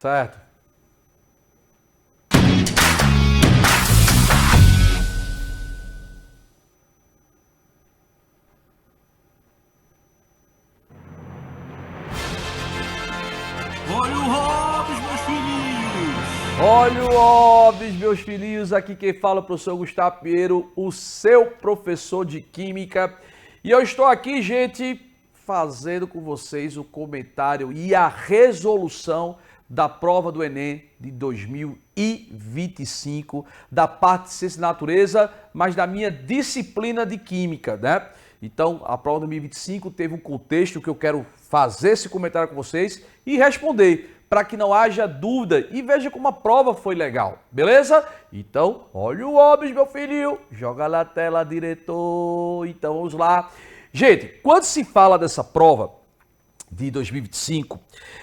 Certo. Olha o Hobbs, meus filhinhos! Olha o Hobbs, meus filhinhos. Aqui quem fala é o professor Gustavo Pinheiro, o seu professor de Química. E eu estou aqui, gente, fazendo com vocês o comentário e a resolução da prova do Enem de 2025, da parte de Ciência e Natureza, mas da minha disciplina de Química, né? Então, a prova de 2025 teve um contexto que eu quero fazer esse comentário com vocês e responder, para que não haja dúvida e veja como a prova foi legal, beleza? Então, olha o Hobbs, meu filho, joga na tela, diretor. Então, vamos lá. Gente, quando se fala dessa prova de 2025,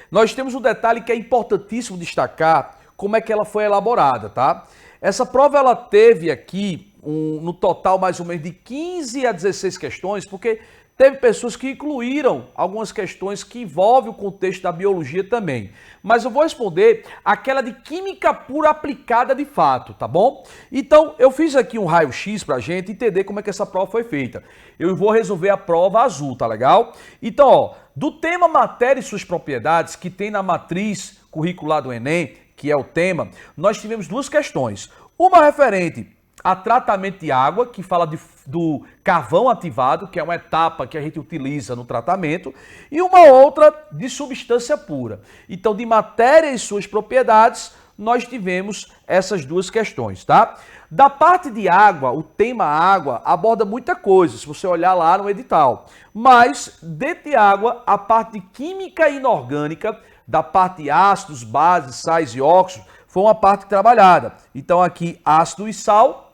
nós temos um detalhe que é importantíssimo destacar, como é que ela foi elaborada, tá? Essa prova, ela teve aqui, no total, mais ou menos de 15 a 16 questões, porque teve pessoas que incluíram algumas questões que envolvem o contexto da biologia também. Mas eu vou responder aquela de química pura aplicada de fato, tá bom? Então, eu fiz aqui um raio-x pra gente entender como é que essa prova foi feita. Eu vou resolver a prova azul, tá legal? Então, ó, do tema matéria e suas propriedades, que tem na matriz curricular do Enem, que é o tema, nós tivemos duas questões. Uma referente a tratamento de água, que fala do carvão ativado, que é uma etapa que a gente utiliza no tratamento, e uma outra de substância pura. Então, de matéria e suas propriedades, nós tivemos essas duas questões, tá? Da parte de água, o tema água aborda muita coisa, se você olhar lá no edital. Mas, dentro de água, a parte de química inorgânica, da parte de ácidos, bases, sais e óxidos, foi uma parte trabalhada. Então, aqui, ácido e sal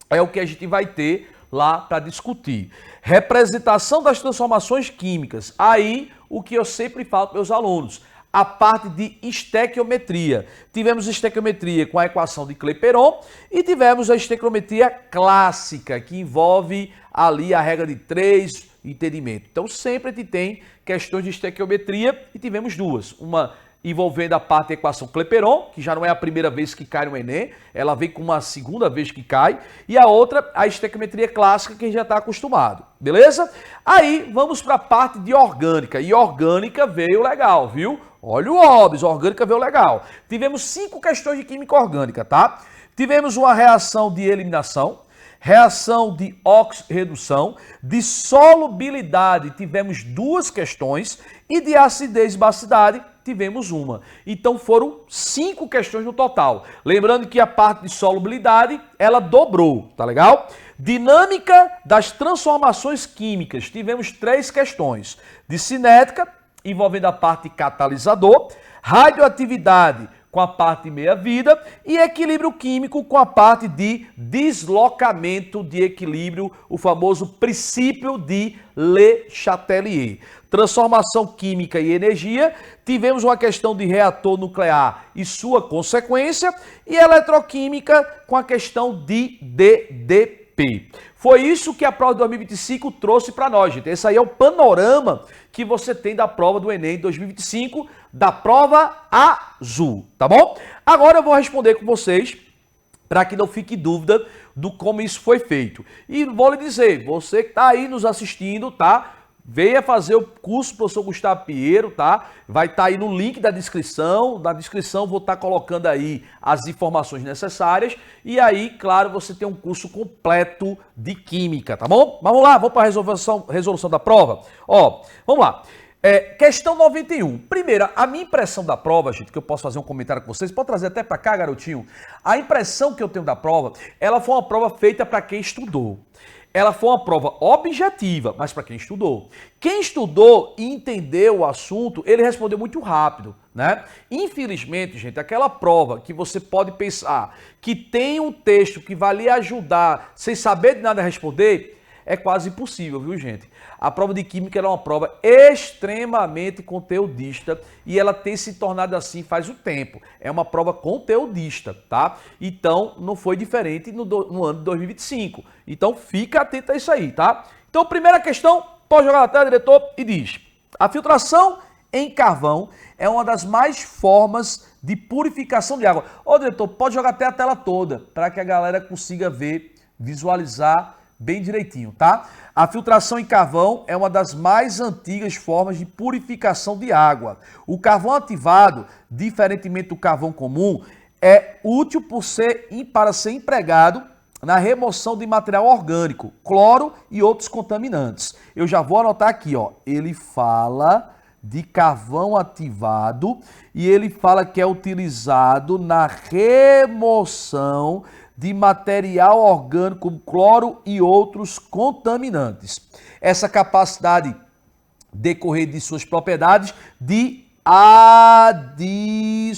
é o que a gente vai ter lá para discutir. Representação das transformações químicas. Aí, o que eu sempre falo para meus alunos, a parte de estequiometria. Tivemos estequiometria com a equação de Clapeyron e tivemos a estequiometria clássica, que envolve ali a regra de 3, entendimento. Então, sempre a gente tem questões de estequiometria e tivemos duas. Uma envolvendo a parte da equação Clapeyron, que já não é a primeira vez que cai no Enem, ela vem com uma segunda vez que cai, e a outra, a estequiometria clássica, que já está acostumado, beleza? Aí, vamos para a parte de orgânica, e orgânica veio legal, viu? Olha o Hobbs, orgânica veio legal. Tivemos 5 questões de química orgânica, tá? Tivemos uma reação de eliminação, reação de oxirredução, de solubilidade tivemos 2 questões e de acidez e basicidade tivemos uma. Então foram 5 questões no total. Lembrando que a parte de solubilidade, ela dobrou, tá legal? Dinâmica das transformações químicas, tivemos 3 questões. De cinética, envolvendo a parte catalisador, radioatividade com a parte de meia-vida e equilíbrio químico com a parte de deslocamento de equilíbrio, o famoso princípio de Le Chatelier. Transformação química e energia, tivemos uma questão de reator nuclear e sua consequência, e eletroquímica com a questão de DDP. Foi isso que a prova de 2025 trouxe para nós, gente. Esse aí é o panorama que você tem da prova do Enem 2025, da prova azul, tá bom? Agora eu vou responder com vocês, para que não fique dúvida do como isso foi feito. E vou lhe dizer, você que está aí nos assistindo, tá? Venha fazer o curso do professor Gustavo Pinheiro, tá? Vai estar aí no link da descrição. Na descrição vou estar colocando aí as informações necessárias. E aí, claro, você tem um curso completo de Química, tá bom? Vamos lá, vamos para a resolução da prova? Ó, vamos lá. Questão 91. Primeiro, a minha impressão da prova, gente, que eu posso fazer um comentário com vocês, pode trazer até para cá, garotinho. A impressão que eu tenho da prova, ela foi uma prova feita para quem estudou. Ela foi uma prova objetiva, mas para quem estudou. Quem estudou e entendeu o assunto, ele respondeu muito rápido, né? Infelizmente, gente, aquela prova que você pode pensar que tem um texto que vai lhe ajudar sem saber de nada responder, é quase impossível, viu, gente? A prova de Química era uma prova extremamente conteudista e ela tem se tornado assim faz um tempo. É uma prova conteudista, tá? Então, não foi diferente no ano de 2025. Então, fica atento a isso aí, tá? Então, primeira questão, pode jogar na tela, diretor, e diz: a filtração em carvão é uma das mais formas de purificação de água. Ô, diretor, pode jogar até a tela toda para que a galera consiga ver, visualizar bem direitinho, tá? A filtração em carvão é uma das mais antigas formas de purificação de água. O carvão ativado, diferentemente do carvão comum, é útil para ser empregado na remoção de material orgânico, cloro e outros contaminantes. Eu já vou anotar aqui, ó. Ele fala de carvão ativado e ele fala que é utilizado na remoção de material orgânico, como cloro e outros contaminantes. Essa capacidade decorrer de suas propriedades de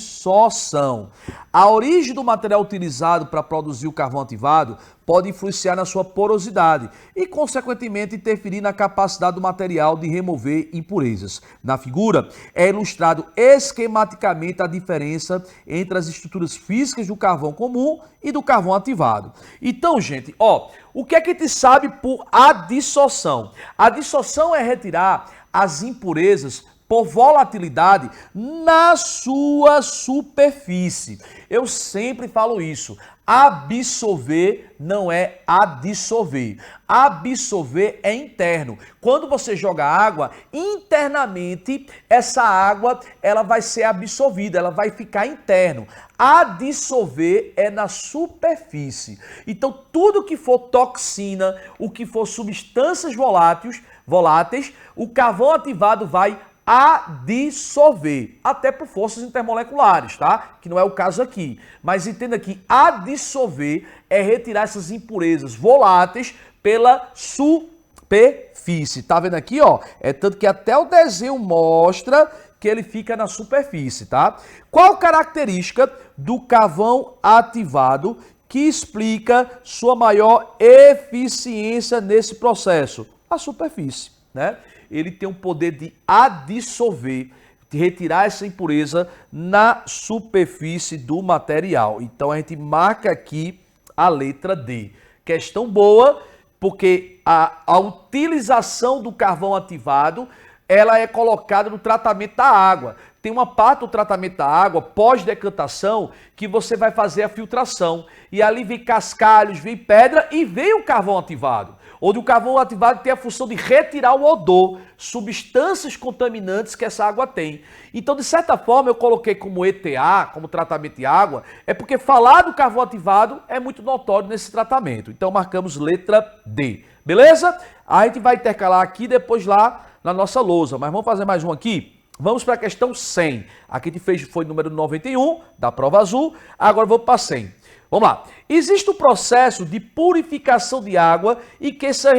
adsorção. A origem do material utilizado para produzir o carvão ativado pode influenciar na sua porosidade e, consequentemente, interferir na capacidade do material de remover impurezas. Na figura, é ilustrado esquematicamente a diferença entre as estruturas físicas do carvão comum e do carvão ativado. Então, gente, ó, o que é que a gente sabe por adsorção? A adsorção é retirar as impurezas por volatilidade na sua superfície. Eu sempre falo isso. Absorver não é adsorver. Absorver é interno. Quando você joga água, internamente essa água ela vai ser absorvida, ela vai ficar interno. Adsorver é na superfície. Então tudo que for toxina, o que for substâncias voláteis, o carvão ativado vai adsorver, até por forças intermoleculares, tá? Que não é o caso aqui. Mas entenda que adsorver é retirar essas impurezas voláteis pela superfície. Tá vendo aqui, ó? É tanto que até o desenho mostra que ele fica na superfície, tá? Qual característica do carvão ativado que explica sua maior eficiência nesse processo? A superfície, né? Ele tem o poder de adsorver, de retirar essa impureza na superfície do material. Então a gente marca aqui a letra D. Questão boa, porque a utilização do carvão ativado, ela é colocada no tratamento da água. Tem uma parte do tratamento da água, pós-decantação, que você vai fazer a filtração. E ali vem cascalhos, vem pedra e vem o carvão ativado. Onde o carvão ativado tem a função de retirar o odor, substâncias contaminantes que essa água tem. Então, de certa forma, eu coloquei como ETA, como tratamento de água, é porque falar do carvão ativado é muito notório nesse tratamento. Então, marcamos letra D. Beleza? A gente vai intercalar aqui depois lá na nossa lousa. Mas vamos fazer mais um aqui? Vamos para a questão 100. Aqui a gente fez, foi número 91 da prova azul. Agora vou para 100. Vamos lá. Existe o processo de purificação de água e que são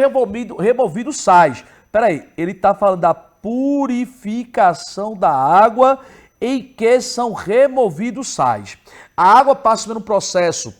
removidos sais. Espera aí, ele está falando da purificação da água em que são removidos sais. A água passa por um processo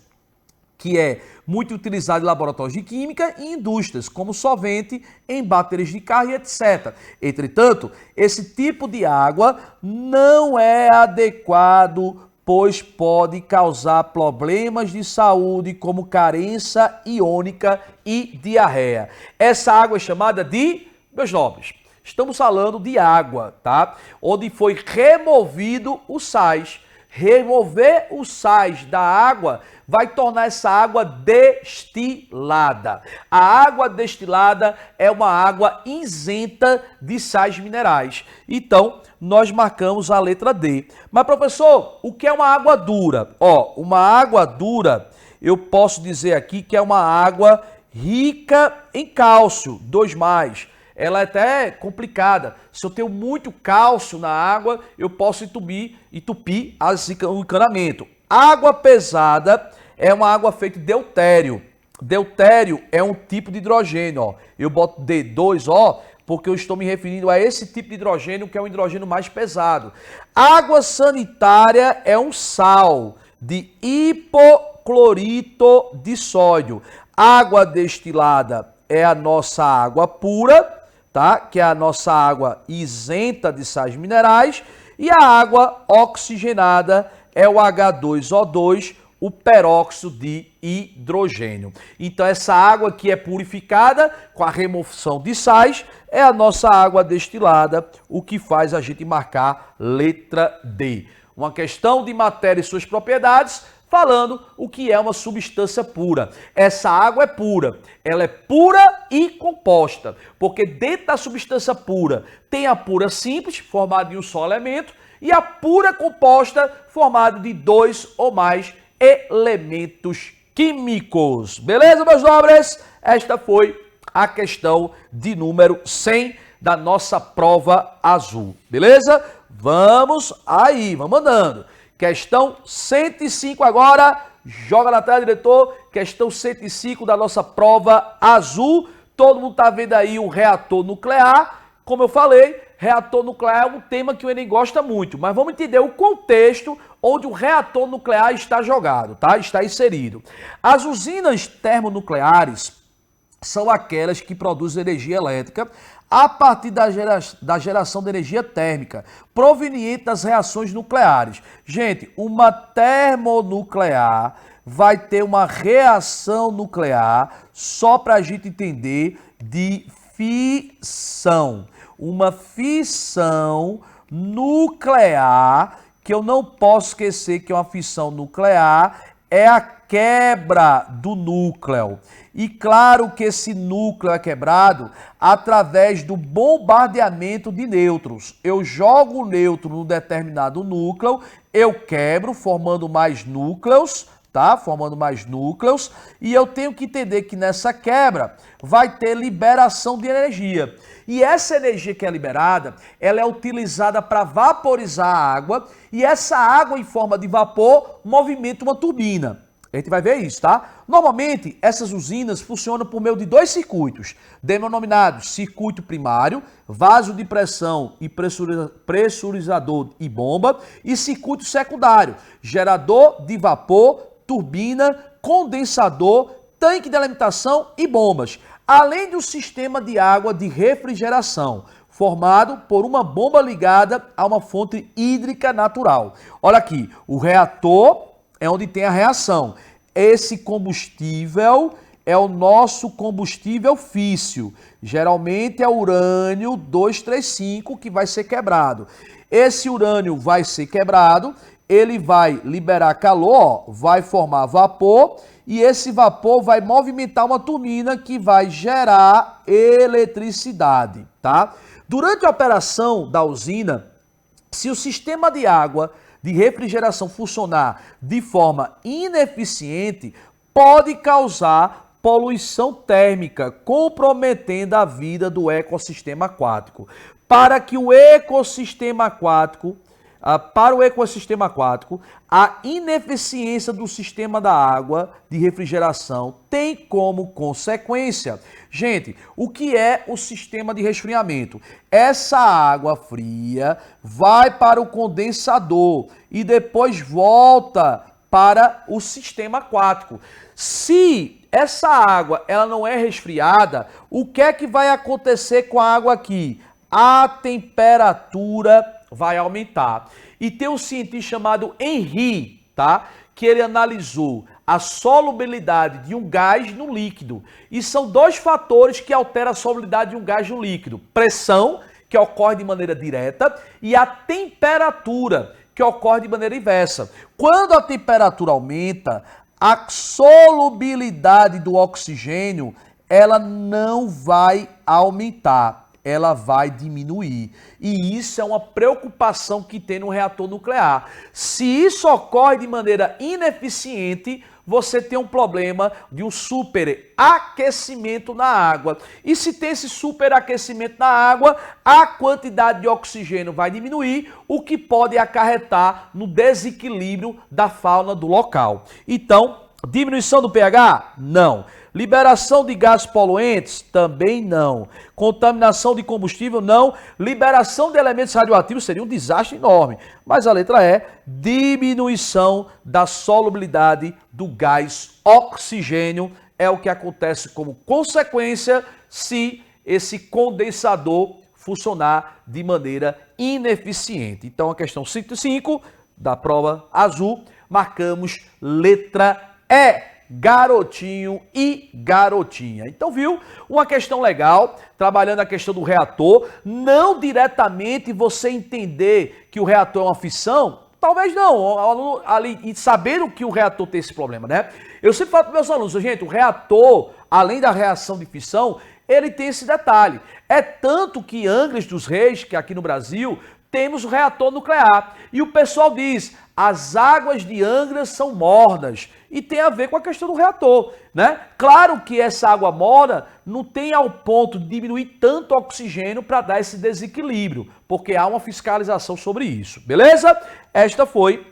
que é muito utilizado em laboratórios de química e indústrias, como solvente em baterias de carro e etc. Entretanto, esse tipo de água não é adequado, pois pode causar problemas de saúde como carência iônica e diarreia. Essa água é chamada de, meus nobres, estamos falando de água, tá? Onde foi removido os sais. Remover os sais da água vai tornar essa água destilada. A água destilada é uma água isenta de sais minerais. Então, nós marcamos a letra D. Mas, professor, o que é uma água dura? Ó, uma água dura, eu posso dizer aqui que é uma água rica em cálcio, 2+. Ela é até complicada. Se eu tenho muito cálcio na água, eu posso entupir o encanamento. Água pesada é uma água feita de deutério. Deutério é um tipo de hidrogênio. Ó. Eu boto D2O porque eu estou me referindo a esse tipo de hidrogênio, que é um hidrogênio mais pesado. Água sanitária é um sal de hipoclorito de sódio. Água destilada é a nossa água pura, tá? Que é a nossa água isenta de sais minerais, e a água oxigenada é o H2O2, o peróxido de hidrogênio. Então essa água que é purificada com a remoção de sais é a nossa água destilada, o que faz a gente marcar letra D. Uma questão de matéria e suas propriedades, falando o que é uma substância pura. Essa água é pura, ela é pura e composta, porque dentro da substância pura tem a pura simples, formada de um só elemento, e a pura composta, formada de 2 ou mais elementos químicos. Beleza, meus nobres? Esta foi a questão de número 100 da nossa prova azul. Beleza? Vamos aí, vamos andando. Questão 105 agora, joga na tela, diretor. Questão 105 da nossa prova azul. Todo mundo está vendo aí o reator nuclear. Como eu falei, reator nuclear é um tema que o Enem gosta muito, mas vamos entender o contexto onde o reator nuclear está jogado, tá? Está inserido. As usinas termonucleares são aquelas que produzem energia elétrica a partir da geração de energia térmica, proveniente das reações nucleares. Gente, uma termonuclear vai ter uma reação nuclear, só para a gente entender, de fissão. Uma fissão nuclear, que eu não posso esquecer que é uma fissão nuclear, é a quebra do núcleo. E claro que esse núcleo é quebrado através do bombardeamento de nêutrons. Eu jogo o nêutron num determinado núcleo, eu quebro, formando mais núcleos, tá? Formando mais núcleos, e eu tenho que entender que nessa quebra vai ter liberação de energia. E essa energia que é liberada, ela é utilizada para vaporizar a água, e essa água em forma de vapor movimenta uma turbina. A gente vai ver isso, tá? Normalmente, essas usinas funcionam por meio de 2 circuitos, denominados circuito primário, vaso de pressão e pressurizador e bomba, e circuito secundário, gerador de vapor, turbina, condensador, tanque de alimentação e bombas, além de um sistema de água de refrigeração, formado por uma bomba ligada a uma fonte hídrica natural. Olha aqui, o reator é onde tem a reação. Esse combustível é o nosso combustível físsil. Geralmente é urânio 235 que vai ser quebrado. Esse urânio vai ser quebrado, ele vai liberar calor, vai formar vapor, e esse vapor vai movimentar uma turbina que vai gerar eletricidade, tá? Durante a operação da usina, se o sistema de água de refrigeração funcionar de forma ineficiente, pode causar poluição térmica, comprometendo a vida do ecossistema aquático. Para o ecossistema aquático, a ineficiência do sistema da água de refrigeração tem como consequência. Gente, o que é o sistema de resfriamento? Essa água fria vai para o condensador e depois volta para o sistema aquático. Se essa água ela não é resfriada, o que é que vai acontecer com a água aqui? A temperatura vai aumentar. E tem um cientista chamado Henry, tá? Que ele analisou a solubilidade de um gás no líquido. E são 2 fatores que alteram a solubilidade de um gás no líquido. Pressão, que ocorre de maneira direta, e a temperatura, que ocorre de maneira inversa. Quando a temperatura aumenta, a solubilidade do oxigênio, ela não vai aumentar, ela vai diminuir. E isso é uma preocupação que tem no reator nuclear. Se isso ocorre de maneira ineficiente, você tem um problema de um superaquecimento na água. E se tem esse superaquecimento na água, a quantidade de oxigênio vai diminuir, o que pode acarretar no desequilíbrio da fauna do local. Então, diminuição do pH? Não. Liberação de gases poluentes? Também não. Contaminação de combustível? Não. Liberação de elementos radioativos seria um desastre enorme. Mas a letra é diminuição da solubilidade do gás oxigênio. É o que acontece como consequência se esse condensador funcionar de maneira ineficiente. Então, a questão 105 da prova azul marcamos letra E, garotinho e garotinha. Então, viu? Uma questão legal, trabalhando a questão do reator, não diretamente você entender que o reator é uma fissão, talvez não, ali, e sabendo que o reator tem esse problema, né? Eu sempre falo para meus alunos, gente, o reator, além da reação de fissão, ele tem esse detalhe. É tanto que Angras dos Reis, que aqui no Brasil, temos o reator nuclear. E o pessoal diz, as águas de Angras são mornas. E tem a ver com a questão do reator, né? Claro que essa água morna não tem ao ponto de diminuir tanto o oxigênio para dar esse desequilíbrio, porque há uma fiscalização sobre isso, beleza? Esta foi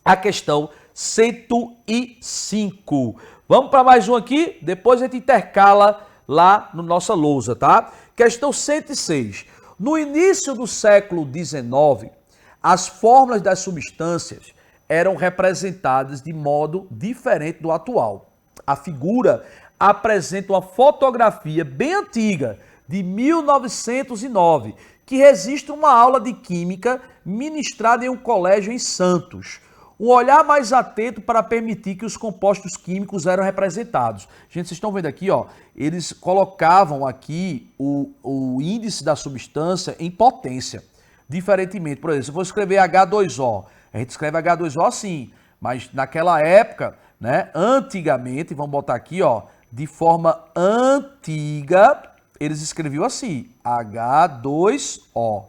a questão 105. Vamos para mais um aqui, depois a gente intercala lá no nossa lousa, tá? Questão 106. No início do século XIX, as fórmulas das substâncias eram representadas de modo diferente do atual. A figura apresenta uma fotografia bem antiga, de 1909, que registra uma aula de química ministrada em um colégio em Santos. Um olhar mais atento para permitir que os compostos químicos eram representados. Gente, vocês estão vendo aqui, ó, eles colocavam aqui o índice da substância em potência. Diferentemente, por exemplo, se eu for escrever H2O, a gente escreve H2O assim, mas naquela época, né, antigamente, vamos botar aqui, ó, de forma antiga, eles escreviam assim, H2O.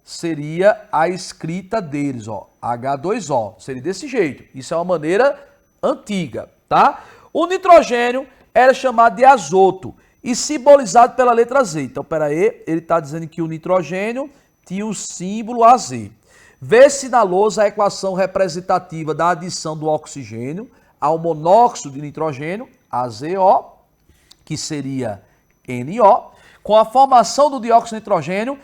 Seria a escrita deles, ó, H2O. Seria desse jeito. Isso é uma maneira antiga, tá? O nitrogênio era chamado de azoto e simbolizado pela letra Z. Então, peraí, ele está dizendo que o nitrogênio tinha o símbolo AZ. Vê-se na lousa a equação representativa da adição do oxigênio ao monóxido de nitrogênio, AZO, que seria NO, com a formação do dióxido de nitrogênio,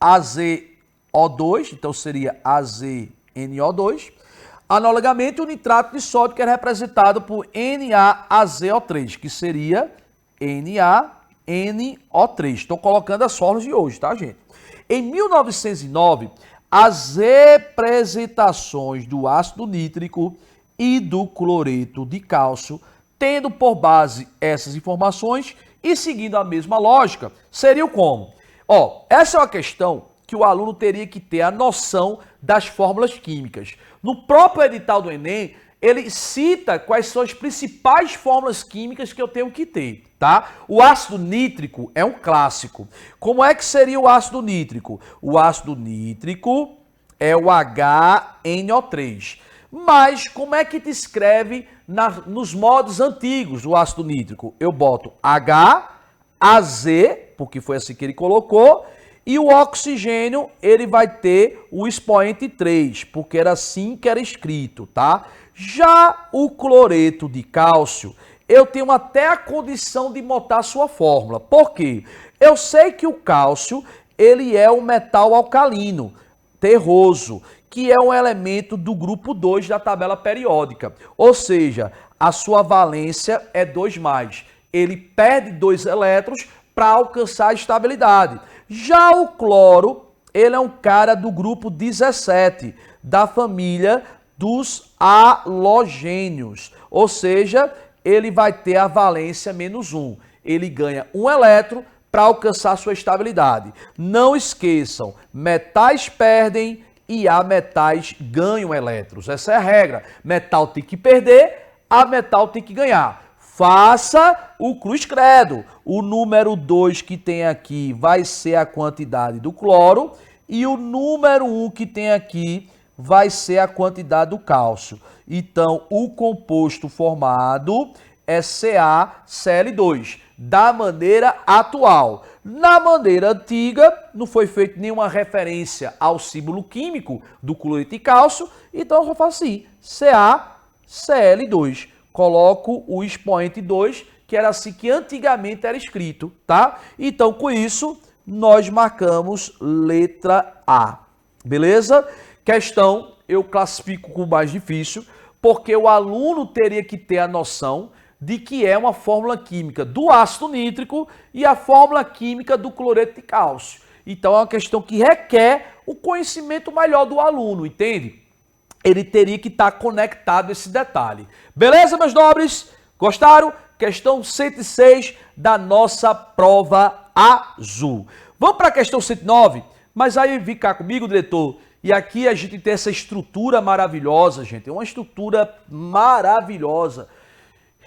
AzO2, então seria AzNO2. Analogamente, o nitrato de sódio, que é representado por NaAzO3, que seria NaNO3. Estou colocando as fórmulas de hoje, tá, gente? Em 1909, as representações do ácido nítrico e do cloreto de cálcio, tendo por base essas informações e seguindo a mesma lógica, seriam como? Ó, essa é uma questão que o aluno teria que ter a noção das fórmulas químicas. No próprio edital do Enem, ele cita quais são as principais fórmulas químicas que eu tenho que ter, tá? O ácido nítrico é um clássico. Como é que seria o ácido nítrico? O ácido nítrico é o HNO3. Mas como é que te escreve nos modos antigos o ácido nítrico? Eu boto HAZ, porque foi assim que ele colocou, e o oxigênio, ele vai ter o expoente 3, porque era assim que era escrito, tá? Já o cloreto de cálcio, eu tenho até a condição de botar a sua fórmula. Por quê? Eu sei que o cálcio, ele é um metal alcalino, terroso, que é um elemento do grupo 2 da tabela periódica. Ou seja, a sua valência é 2+. Ele perde 2 elétrons para alcançar a estabilidade. Já o cloro, ele é um cara do grupo 17, da família dos halogênios. Ou seja, ele vai ter a valência -1. Ele ganha 1 elétron para alcançar sua estabilidade. Não esqueçam, metais perdem e ametais ganham elétrons. Essa é a regra. Metal tem que perder, ametal tem que ganhar. Faça o cruz credo. O número 2 que tem aqui vai ser a quantidade do cloro e o número 1 que tem aqui vai ser a quantidade do cálcio. Então, o composto formado é CaCl2, da maneira atual. Na maneira antiga, não foi feita nenhuma referência ao símbolo químico do cloreto de cálcio, então eu só faço assim, CaCl2. Coloco o expoente 2, que era assim que antigamente era escrito, tá? Então, com isso, nós marcamos letra A, beleza? Questão, eu classifico com mais difícil, porque o aluno teria que ter a noção de que é uma fórmula química do ácido nítrico e a fórmula química do cloreto de cálcio. Então, é uma questão que requer o conhecimento melhor do aluno, entende? ele teria que estar conectado esse detalhe. Beleza, meus nobres? Gostaram? Questão 106 da nossa prova azul. Vamos para a questão 109? Mas aí vem cá comigo, diretor. E aqui a gente tem essa estrutura maravilhosa, gente. É uma estrutura maravilhosa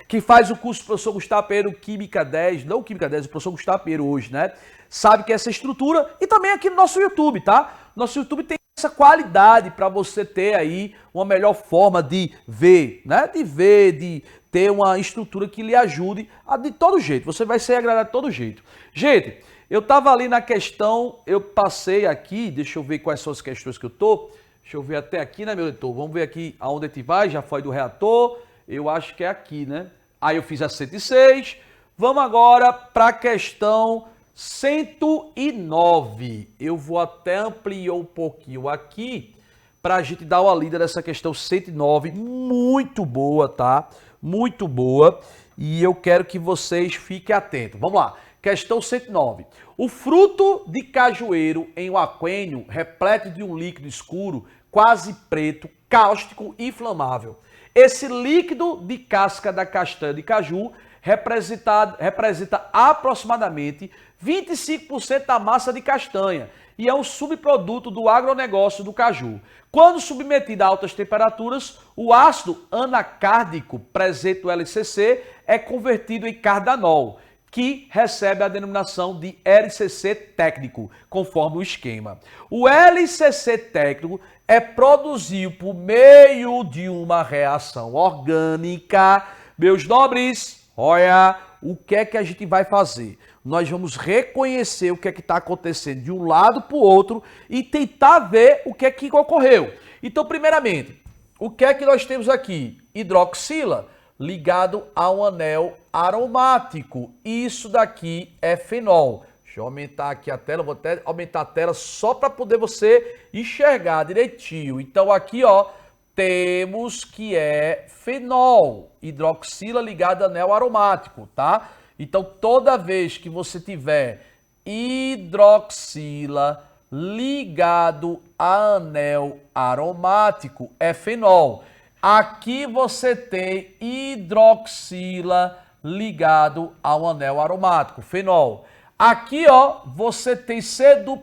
que faz o curso do professor Gustavo Pinheiro Química 10, não Química 10, o professor Gustavo Pinheiro hoje, né? Sabe que é essa estrutura e também aqui no nosso YouTube, tá? Nosso YouTube tem essa qualidade para você ter aí uma melhor forma de ver, né? De ter uma estrutura que lhe ajude de todo jeito. Você vai ser agradado de todo jeito. Gente, eu tava ali na questão, eu passei aqui, deixa eu ver quais são as questões que eu tô. Deixa eu ver até aqui, né, meu editor? Vamos ver aqui aonde a gente vai, já foi do reator. Eu acho que é aqui, né? Aí eu fiz a 106. Vamos agora para a questão 109. Eu vou até ampliar um pouquinho aqui para a gente dar uma lida nessa questão 109. Muito boa, tá? Muito boa. E eu quero que vocês fiquem atentos. Vamos lá. Questão 109. O fruto de cajueiro em um aquênio repleto de um líquido escuro, quase preto, cáustico e inflamável. Esse líquido de casca da castanha de caju representa aproximadamente 25% da massa de castanha e é um subproduto do agronegócio do caju. Quando submetido a altas temperaturas, o ácido anacárdico presente no LCC é convertido em cardanol, que recebe a denominação de LCC técnico, conforme o esquema. O LCC técnico é produzido por meio de uma reação orgânica. Meus nobres, olha, o que é que a gente vai fazer? Nós vamos reconhecer o que é que está acontecendo de um lado para o outro e tentar ver o que é que ocorreu. Então, primeiramente, o que é que nós temos aqui? Hidroxila ligado a um anel aromático. Isso daqui é fenol. Deixa eu aumentar aqui a tela, vou até aumentar a tela só para poder você enxergar direitinho. Então aqui, ó, temos que é fenol, hidroxila ligada a anel aromático, tá? Então toda vez que você tiver hidroxila ligado a anel aromático, é fenol. Aqui você tem hidroxila ligado ao anel aromático, fenol. Aqui, ó, você tem C-O-OH,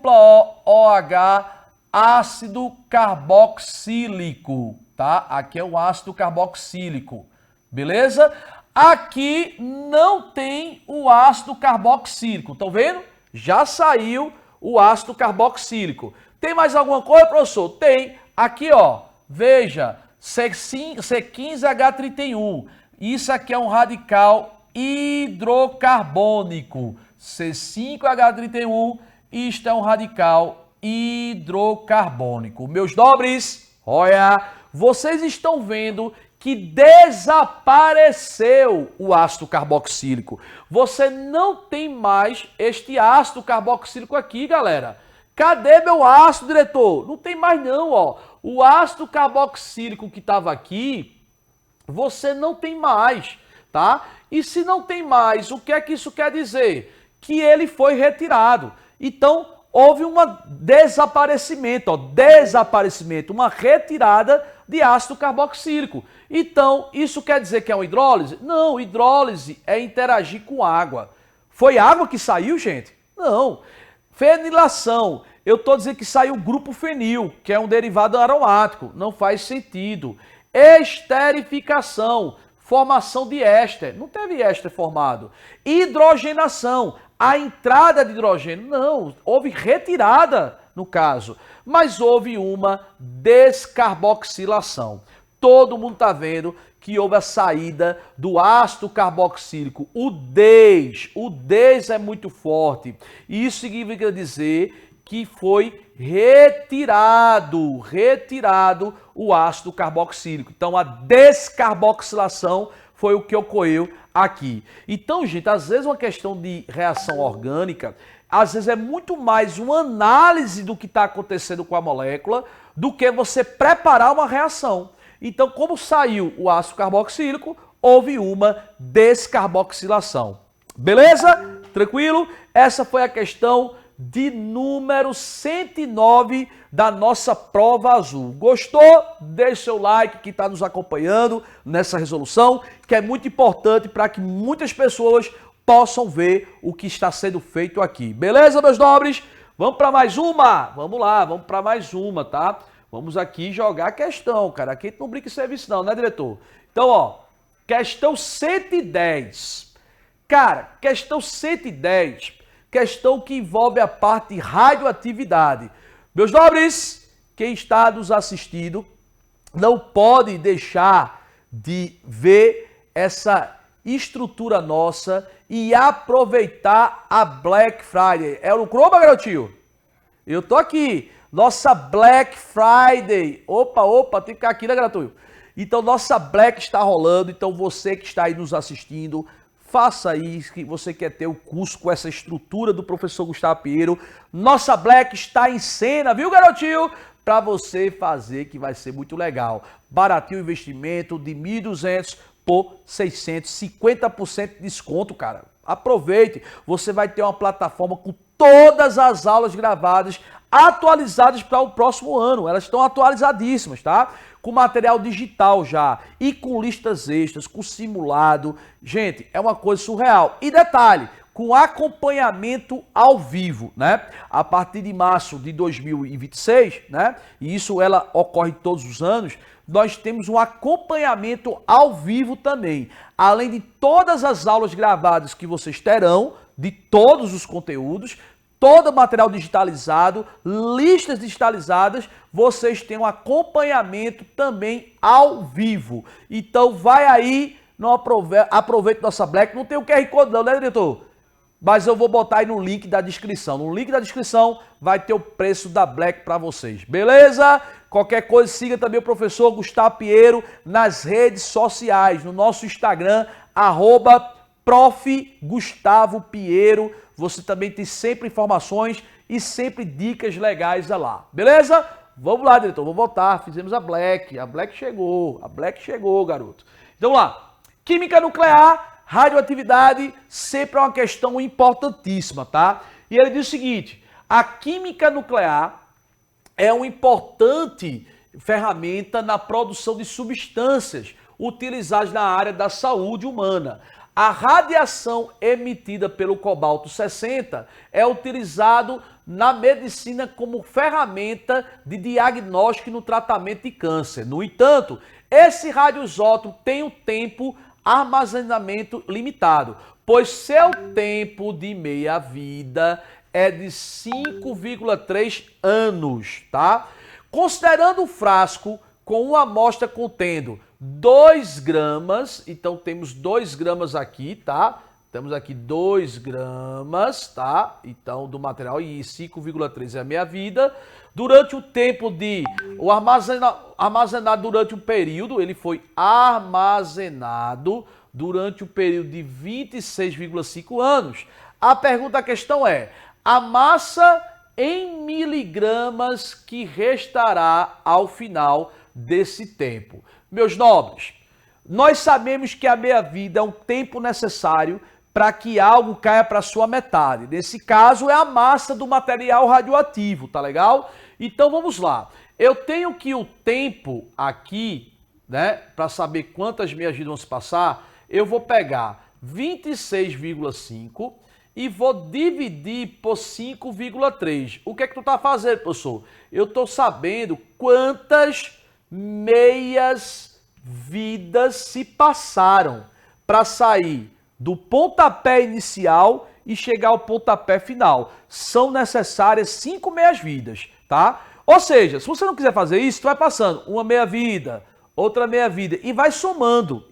ácido carboxílico, tá? Aqui é o ácido carboxílico, beleza? Aqui não tem o ácido carboxílico, estão vendo? Já saiu o ácido carboxílico. Tem mais alguma coisa, professor? Tem. Aqui, ó, veja, C15H31. Isso aqui é um radical hidrocarbônico. C5H31, isto é um radical hidrocarbônico. Meus nobres, olha, vocês estão vendo que desapareceu o ácido carboxílico. Você não tem mais este ácido carboxílico aqui, galera. Cadê meu ácido, diretor? Não tem mais não, ó. O ácido carboxílico que estava aqui, você não tem mais, tá? E se não tem mais, o que é que isso quer dizer? Que ele foi retirado. Então, houve um desaparecimento, ó, uma retirada de ácido carboxílico. Então, isso quer dizer que é uma hidrólise? Não, hidrólise é interagir com água. Foi água que saiu, gente? Não. Fenilação, eu estou dizendo que saiu o grupo fenil, que é um derivado aromático, não faz sentido. Esterificação, formação de éster, não teve éster formado. Hidrogenação, a entrada de hidrogênio, não, houve retirada no caso, mas houve uma descarboxilação. Todo mundo está vendo que houve a saída do ácido carboxílico. O DES é muito forte. Isso significa dizer que foi retirado o ácido carboxílico. Então a descarboxilação foi o que ocorreu aqui. Então, gente, às vezes uma questão de reação orgânica, às vezes é muito mais uma análise do que está acontecendo com a molécula do que você preparar uma reação. Então, como saiu o ácido carboxílico, houve uma descarboxilação. Beleza? Tranquilo? Essa foi a questão de número 109 da nossa prova azul. Gostou? Deixe seu like que está nos acompanhando nessa resolução, que é muito importante para que muitas pessoas possam ver o que está sendo feito aqui. Beleza, meus nobres? Vamos para mais uma? Vamos lá, vamos para mais uma, tá? Vamos aqui jogar a questão, cara. Aqui a gente não brinca em serviço não, né, diretor? Então, ó, questão 110. Cara, questão 110, questão que envolve a parte de radioatividade. Meus nobres, quem está nos assistindo não pode deixar de ver essa estrutura nossa e aproveitar a Black Friday. É o Lucroba, garotinho? Eu tô aqui. Nossa Black Friday. Opa, tem que ficar aqui, né, garotinho? Então, nossa Black está rolando. Então, você que está aí nos assistindo, faça isso, que você quer ter o curso com essa estrutura do professor Gustavo Pinheiro. Nossa Black está em cena, viu, garotinho? Para você fazer, que vai ser muito legal. Baratinho o investimento de 1.200 por 600, 50% de desconto, cara. Aproveite, você vai ter uma plataforma com todas as aulas gravadas, atualizadas para o próximo ano. Elas estão atualizadíssimas, tá? Com material digital já, e com listas extras, com simulado. Gente, é uma coisa surreal. E detalhe, com acompanhamento ao vivo, né? A partir de março de 2026, né? E isso ela ocorre todos os anos. Nós temos um acompanhamento ao vivo também. Além de todas as aulas gravadas que vocês terão, de todos os conteúdos, todo o material digitalizado, listas digitalizadas, vocês têm um acompanhamento também ao vivo. Então vai aí, não aproveite nossa Black. Não tem o QR Code não, né, diretor? Mas eu vou botar aí no link da descrição. No link da descrição vai ter o preço da Black para vocês. Beleza? Qualquer coisa, siga também o professor Gustavo Pinheiro nas redes sociais. No nosso Instagram, @Prof. Gustavo Pinheiro. Você também tem sempre informações e sempre dicas legais lá. Beleza? Vamos lá, diretor. Vou voltar. Fizemos a Black. A Black chegou. A Black chegou, garoto. Então lá. Química nuclear. Radioatividade sempre é uma questão importantíssima, tá? E ele diz o seguinte, a química nuclear é uma importante ferramenta na produção de substâncias utilizadas na área da saúde humana. A radiação emitida pelo cobalto-60 é utilizado na medicina como ferramenta de diagnóstico e no tratamento de câncer. No entanto, esse radioisótopo tem um tempo armazenamento limitado, pois seu tempo de meia-vida é de 5,3 anos, tá? Considerando o frasco com uma amostra contendo 2 gramas, então temos 2 gramas aqui, tá? Temos aqui 2 gramas, tá? Então, do material, e 5,3 é a meia-vida. Durante o tempo de... O armazenado durante um período, ele foi armazenado durante o período de 26,5 anos. A pergunta, a questão é, a massa em miligramas que restará ao final desse tempo? Meus nobres, nós sabemos que a meia-vida é um tempo necessário para que algo caia para sua metade. Nesse caso, é a massa do material radioativo, tá legal? Então, vamos lá. Eu tenho que o tempo aqui, né, para saber quantas meias-vidas vão se passar, eu vou pegar 26,5 e vou dividir por 5,3. O que é que tu tá fazendo, professor? Eu tô sabendo quantas meias-vidas se passaram para sair do pontapé inicial e chegar ao pontapé final. São necessárias 5 meias-vidas, tá? Ou seja, se você não quiser fazer isso, tu vai passando uma meia-vida, outra meia-vida e vai somando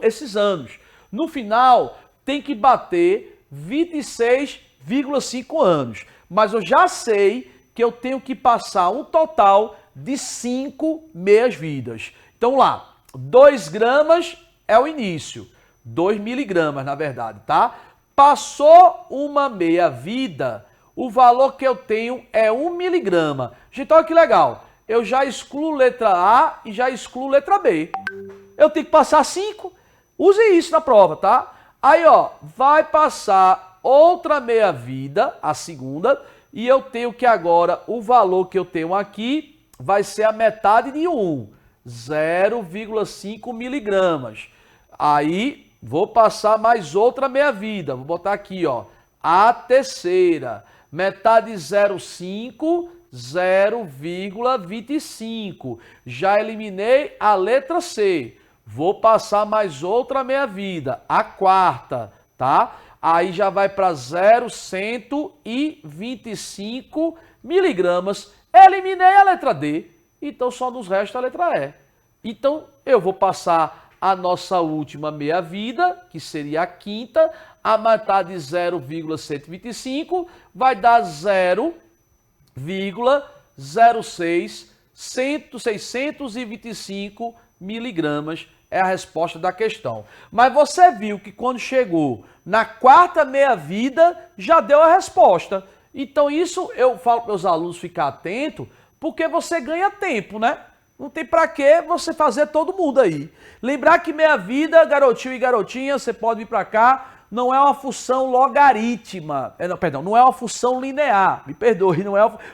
esses anos. No final, tem que bater 26,5 anos. Mas eu já sei que eu tenho que passar um total de 5 meias-vidas. Então lá, 2 gramas é o início. 2 miligramas, na verdade, tá? Passou uma meia-vida, o valor que eu tenho é 1 miligrama. Gente, olha que legal. Eu já excluo letra A e já excluo letra B. Eu tenho que passar 5. Use isso na prova, tá? Aí, ó, vai passar outra meia-vida, a segunda, e eu tenho que agora, o valor que eu tenho aqui vai ser a metade de 1, 0,5 miligramas. Aí, vou passar mais outra meia-vida, vou botar aqui, ó, a terceira, metade de 0,5, 0,25. Já eliminei a letra C. Vou passar mais outra meia-vida, a quarta, tá? Aí já vai para 0,125 miligramas. Eliminei a letra D, então só nos resta a letra E. Então eu vou passar a nossa última meia-vida, que seria a quinta, a metade de 0,125 vai dar 0,0625 miligramas. É a resposta da questão. Mas você viu que quando chegou na quarta meia-vida, já deu a resposta. Então isso eu falo para os alunos ficar atento, porque você ganha tempo, né? Não tem para que você fazer todo mundo aí. Lembrar que meia-vida, garotinho e garotinha, você pode vir para cá, não é uma função logarítmica. Não é uma função linear. Me perdoe,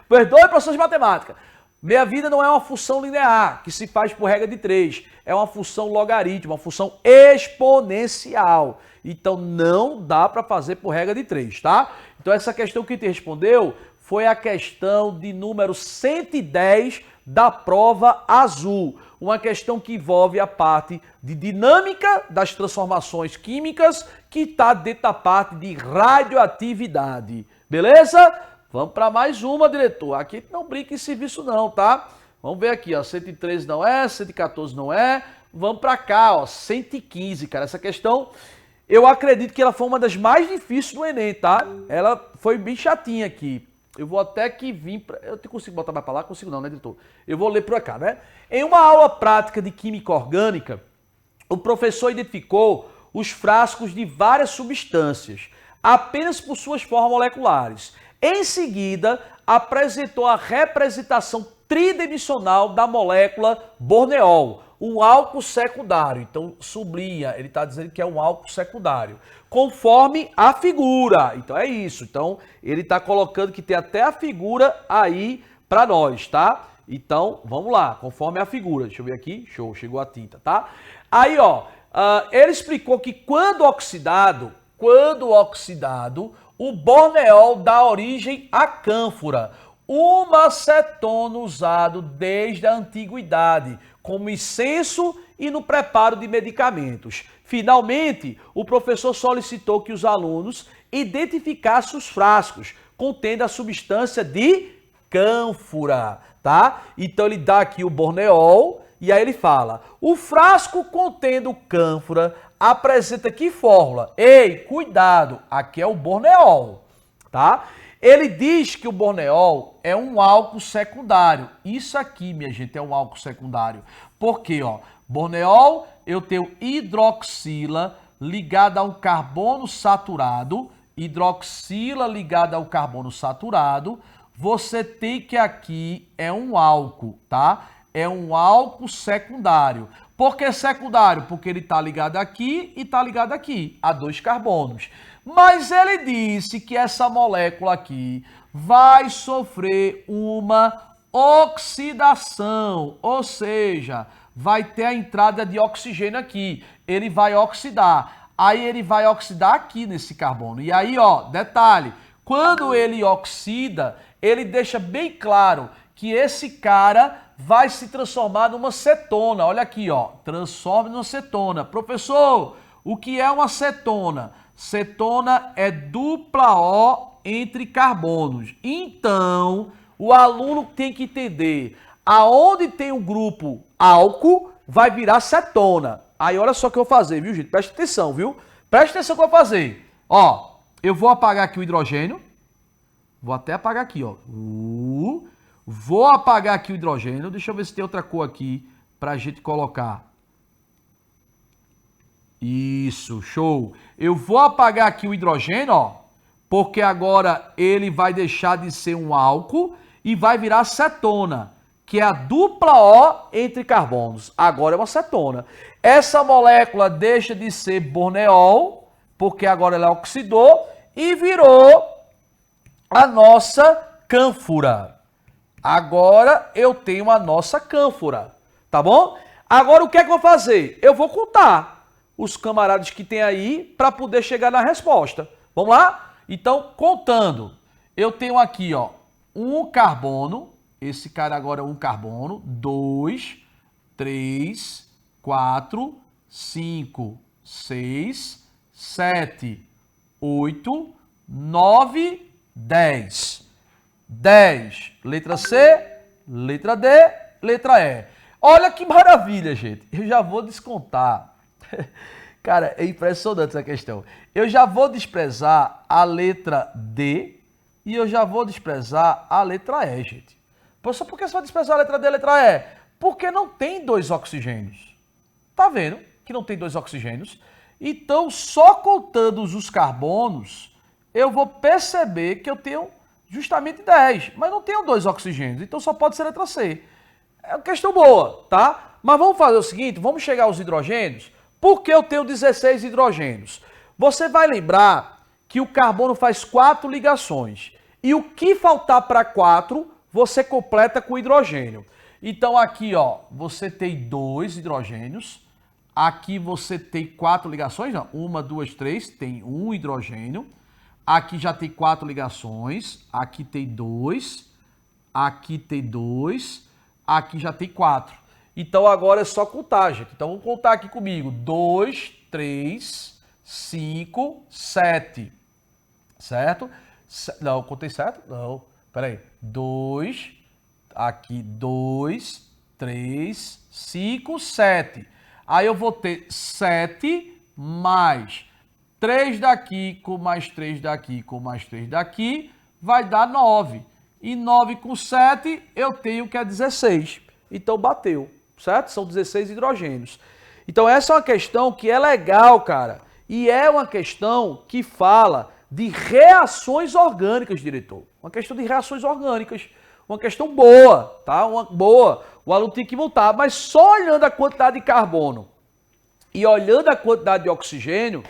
perdoe, professor de matemática. Meia-vida não é uma função linear, que se faz por regra de 3. É uma função logarítmica, uma função exponencial. Então, não dá para fazer por regra de 3, tá? Então, essa questão que te respondeu foi a questão de número 110 da prova azul. Uma questão que envolve a parte de dinâmica das transformações químicas, que está dentro da parte de radioatividade. Beleza? Vamos para mais uma, diretor. Aqui não brinca em serviço não, tá? Vamos ver aqui, ó, 113 não é, 114 não é. Vamos para cá, ó, 115, cara. Essa questão, eu acredito que ela foi uma das mais difíceis do Enem, tá? Ela foi bem chatinha aqui. Eu vou até que vir para... Eu consigo botar mais para lá? Consigo não, né, diretor? Eu vou ler por cá, né? Em uma aula prática de química orgânica, o professor identificou os frascos de várias substâncias, apenas por suas formas moleculares. Em seguida, apresentou a representação tridimensional da molécula borneol, um álcool secundário. Então, sublinha, ele está dizendo que é um álcool secundário, conforme a figura. Então, é isso. Então, ele está colocando que tem até a figura aí para nós, tá? Então, vamos lá, conforme a figura. Deixa eu ver aqui. Show, chegou a tinta, tá? Aí, ó, ele explicou que quando oxidado, o borneol dá origem à cânfora, uma acetona usado desde a antiguidade, como incenso e no preparo de medicamentos. Finalmente, o professor solicitou que os alunos identificassem os frascos contendo a substância de cânfora, tá? Então ele dá aqui o borneol e aí ele fala: o frasco contendo cânfora apresenta que fórmula? Ei, cuidado, aqui é o borneol, tá? Ele diz que o borneol é um álcool secundário. Isso aqui, minha gente, é um álcool secundário. Por quê, ó? Borneol, eu tenho hidroxila ligada a um carbono saturado. Hidroxila ligada ao carbono saturado. Você tem que aqui é um álcool, tá? É um álcool secundário. Por que secundário? Porque ele está ligado aqui e está ligado aqui, a 2 carbonos. Mas ele disse que essa molécula aqui vai sofrer uma oxidação, ou seja, vai ter a entrada de oxigênio aqui. Ele vai oxidar. Aí ele vai oxidar aqui nesse carbono. E aí, ó, detalhe, quando ele oxida, ele deixa bem claro que esse cara vai se transformar numa cetona. Olha aqui, ó, transforma numa cetona. Professor, o que é uma cetona? Cetona é dupla O entre carbonos. Então, o aluno tem que entender, aonde tem um grupo álcool, vai virar cetona. Aí olha só o que eu vou fazer, viu, gente? Presta atenção, viu? Presta atenção no que eu vou fazer. Ó, eu vou apagar aqui o hidrogênio. Vou até apagar aqui, ó. Vou apagar aqui o hidrogênio. Deixa eu ver se tem outra cor aqui pra gente colocar. Isso, show. Eu vou apagar aqui o hidrogênio, ó, porque agora ele vai deixar de ser um álcool e vai virar cetona, que é a dupla O entre carbonos. Agora é uma cetona. Essa molécula deixa de ser borneol, porque agora ela oxidou, e virou a nossa cânfora. Agora eu tenho a nossa cânfora, tá bom? Agora o que é que eu vou fazer? Eu vou contar os camaradas que tem aí para poder chegar na resposta. Vamos lá? Então, contando, eu tenho aqui, ó, um carbono, esse cara agora é um carbono, 2, 3, 4, 5, 6, 7, 8, 9, 10. 10, letra C, letra D, letra E. Olha que maravilha, gente. Eu já vou descontar. Cara, é impressionante essa questão. Eu já vou desprezar a letra D e eu já vou desprezar a letra E, gente. Só por que você vai desprezar a letra D e a letra E? Porque não tem 2 oxigênios. Tá vendo que não tem 2 oxigênios? Então, só contando os carbonos, eu vou perceber que eu tenho justamente 10, mas não tenho 2 oxigênios, então só pode ser a letra C. É uma questão boa, tá? Mas vamos fazer o seguinte, vamos chegar aos hidrogênios. Por que eu tenho 16 hidrogênios? Você vai lembrar que o carbono faz 4 ligações. E o que faltar para 4, você completa com hidrogênio. Então aqui, ó, você tem 2 hidrogênios. Aqui você tem 4 ligações, não. 1, 2, 3, tem 1 hidrogênio. Aqui já tem 4 ligações. Aqui tem 2. Aqui tem 2. Aqui já tem 4. Então agora é só contar, gente. Então vamos contar aqui comigo. 2, 3, 5, 7. Certo? Não, contei certo? Não. Peraí. 2. Aqui 2, 3, 5, 7. Aí eu vou ter 7 mais 3 daqui, com mais 3 daqui, com mais 3 daqui, vai dar 9. E 9 com 7, eu tenho que é 16. Então, bateu, certo? São 16 hidrogênios. Então, essa é uma questão que é legal, cara. E é uma questão que fala de reações orgânicas, diretor. Uma questão de reações orgânicas. Uma questão boa, tá? Uma boa. O aluno tem que voltar. Mas só olhando a quantidade de carbono e olhando a quantidade de oxigênio,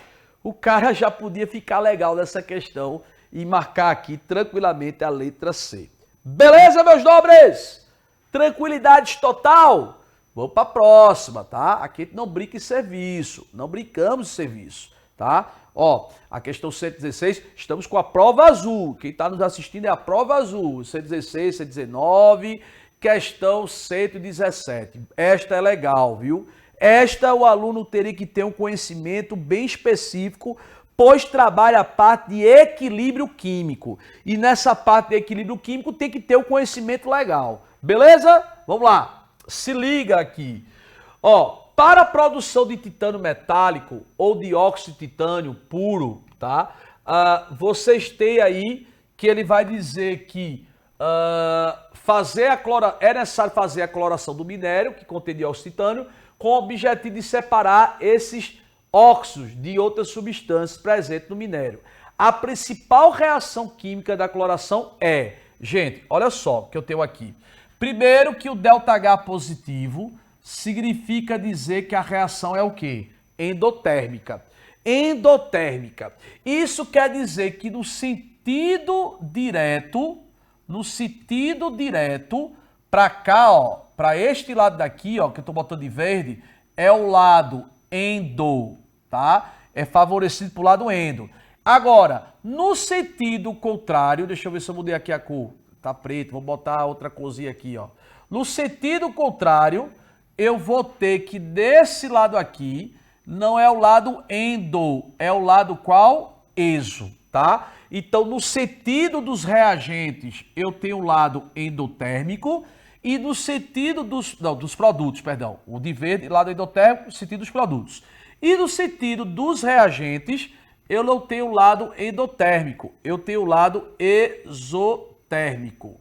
o cara já podia ficar legal nessa questão e marcar aqui tranquilamente a letra C. Beleza, meus nobres? Tranquilidade total? Vamos para a próxima, tá? Aqui a gente não brinca em serviço, não brincamos em serviço, tá? Ó, a questão 116, estamos com a prova azul. Quem está nos assistindo é a prova azul. 116, 119, questão 117. Esta é legal, viu? Esta o aluno teria que ter um conhecimento bem específico, pois trabalha a parte de equilíbrio químico. E nessa parte de equilíbrio químico tem que ter um conhecimento legal. Beleza? Vamos lá. Se liga aqui. Ó, para a produção de titânio metálico ou de óxido de titânio puro, tá? Vocês têm aí que ele vai dizer que é necessário fazer a cloração do minério, que contém dióxido de titânio, com o objetivo de separar esses óxidos de outras substâncias presentes no minério. A principal reação química da cloração é, gente, olha só o que eu tenho aqui. Primeiro que o ΔH positivo significa dizer que a reação é o quê? Endotérmica. Endotérmica. Isso quer dizer que no sentido direto, para cá, ó, para este lado daqui, ó, que eu estou botando de verde, é o lado endo, tá? É favorecido para o lado endo. Agora, no sentido contrário, deixa eu ver se eu mudei aqui a cor. Tá preto, vou botar outra corzinha aqui, ó. No sentido contrário, eu vou ter que desse lado aqui, não é o lado endo, é o lado qual? Exo, tá? Então, no sentido dos reagentes, eu tenho o lado endotérmico e no sentido dos produtos, perdão. O de verde, lado endotérmico, no sentido dos produtos. E no sentido dos reagentes, eu não tenho o lado endotérmico, eu tenho o lado exotérmico.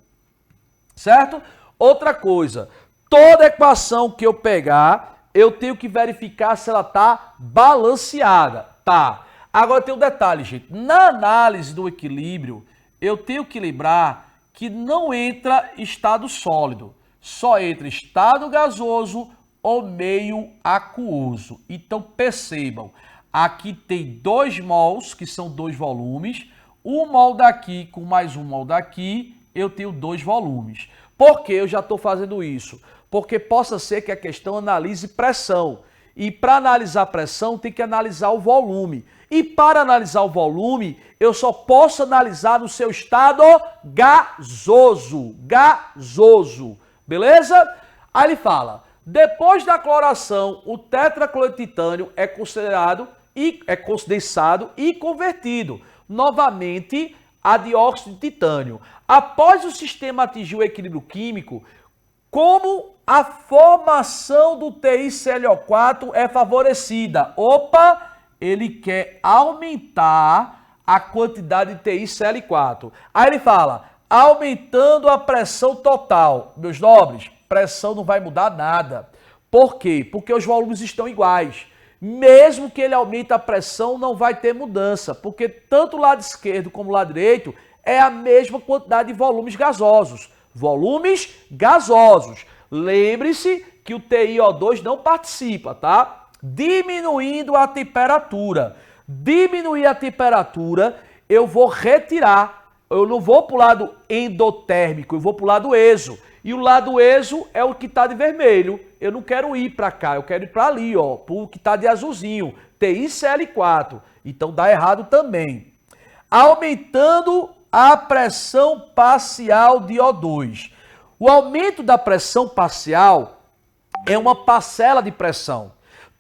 Certo? Outra coisa, toda equação que eu pegar, eu tenho que verificar se ela está balanceada. Tá. Agora tem um detalhe, gente. Na análise do equilíbrio, eu tenho que lembrar que não entra estado sólido. Só entra estado gasoso ou meio aquoso. Então percebam, aqui tem 2 mols, que são 2 volumes. um mol daqui com mais um mol daqui, eu tenho 2 volumes. Por que eu já estou fazendo isso? Porque possa ser que a questão analise pressão. E para analisar pressão, tem que analisar o volume. E para analisar o volume, eu só posso analisar no seu estado gasoso. Gasoso. Beleza? Aí ele fala, depois da cloração, o tetracloreto de titânio é considerado e é condensado e convertido novamente a dióxido de titânio. Após o sistema atingir o equilíbrio químico, como a formação do TiClO4 é favorecida? Opa, ele quer aumentar a quantidade de TiCl4. Aí ele fala, aumentando a pressão total. Meus nobres, pressão não vai mudar nada. Por quê? Porque os volumes estão iguais. Mesmo que ele aumente a pressão, não vai ter mudança, porque tanto o lado esquerdo como o lado direito é a mesma quantidade de volumes gasosos. Volumes gasosos. Lembre-se que o TiO2 não participa, tá? Diminuindo a temperatura. Diminuir a temperatura, eu vou retirar. Eu não vou para o lado endotérmico, eu vou para o lado exo. E o lado exo é o que está de vermelho. Eu não quero ir para cá, eu quero ir para ali, ó, para o que está de azulzinho. TiCl4. Então dá errado também. Aumentando a pressão parcial de O2. O aumento da pressão parcial é uma parcela de pressão.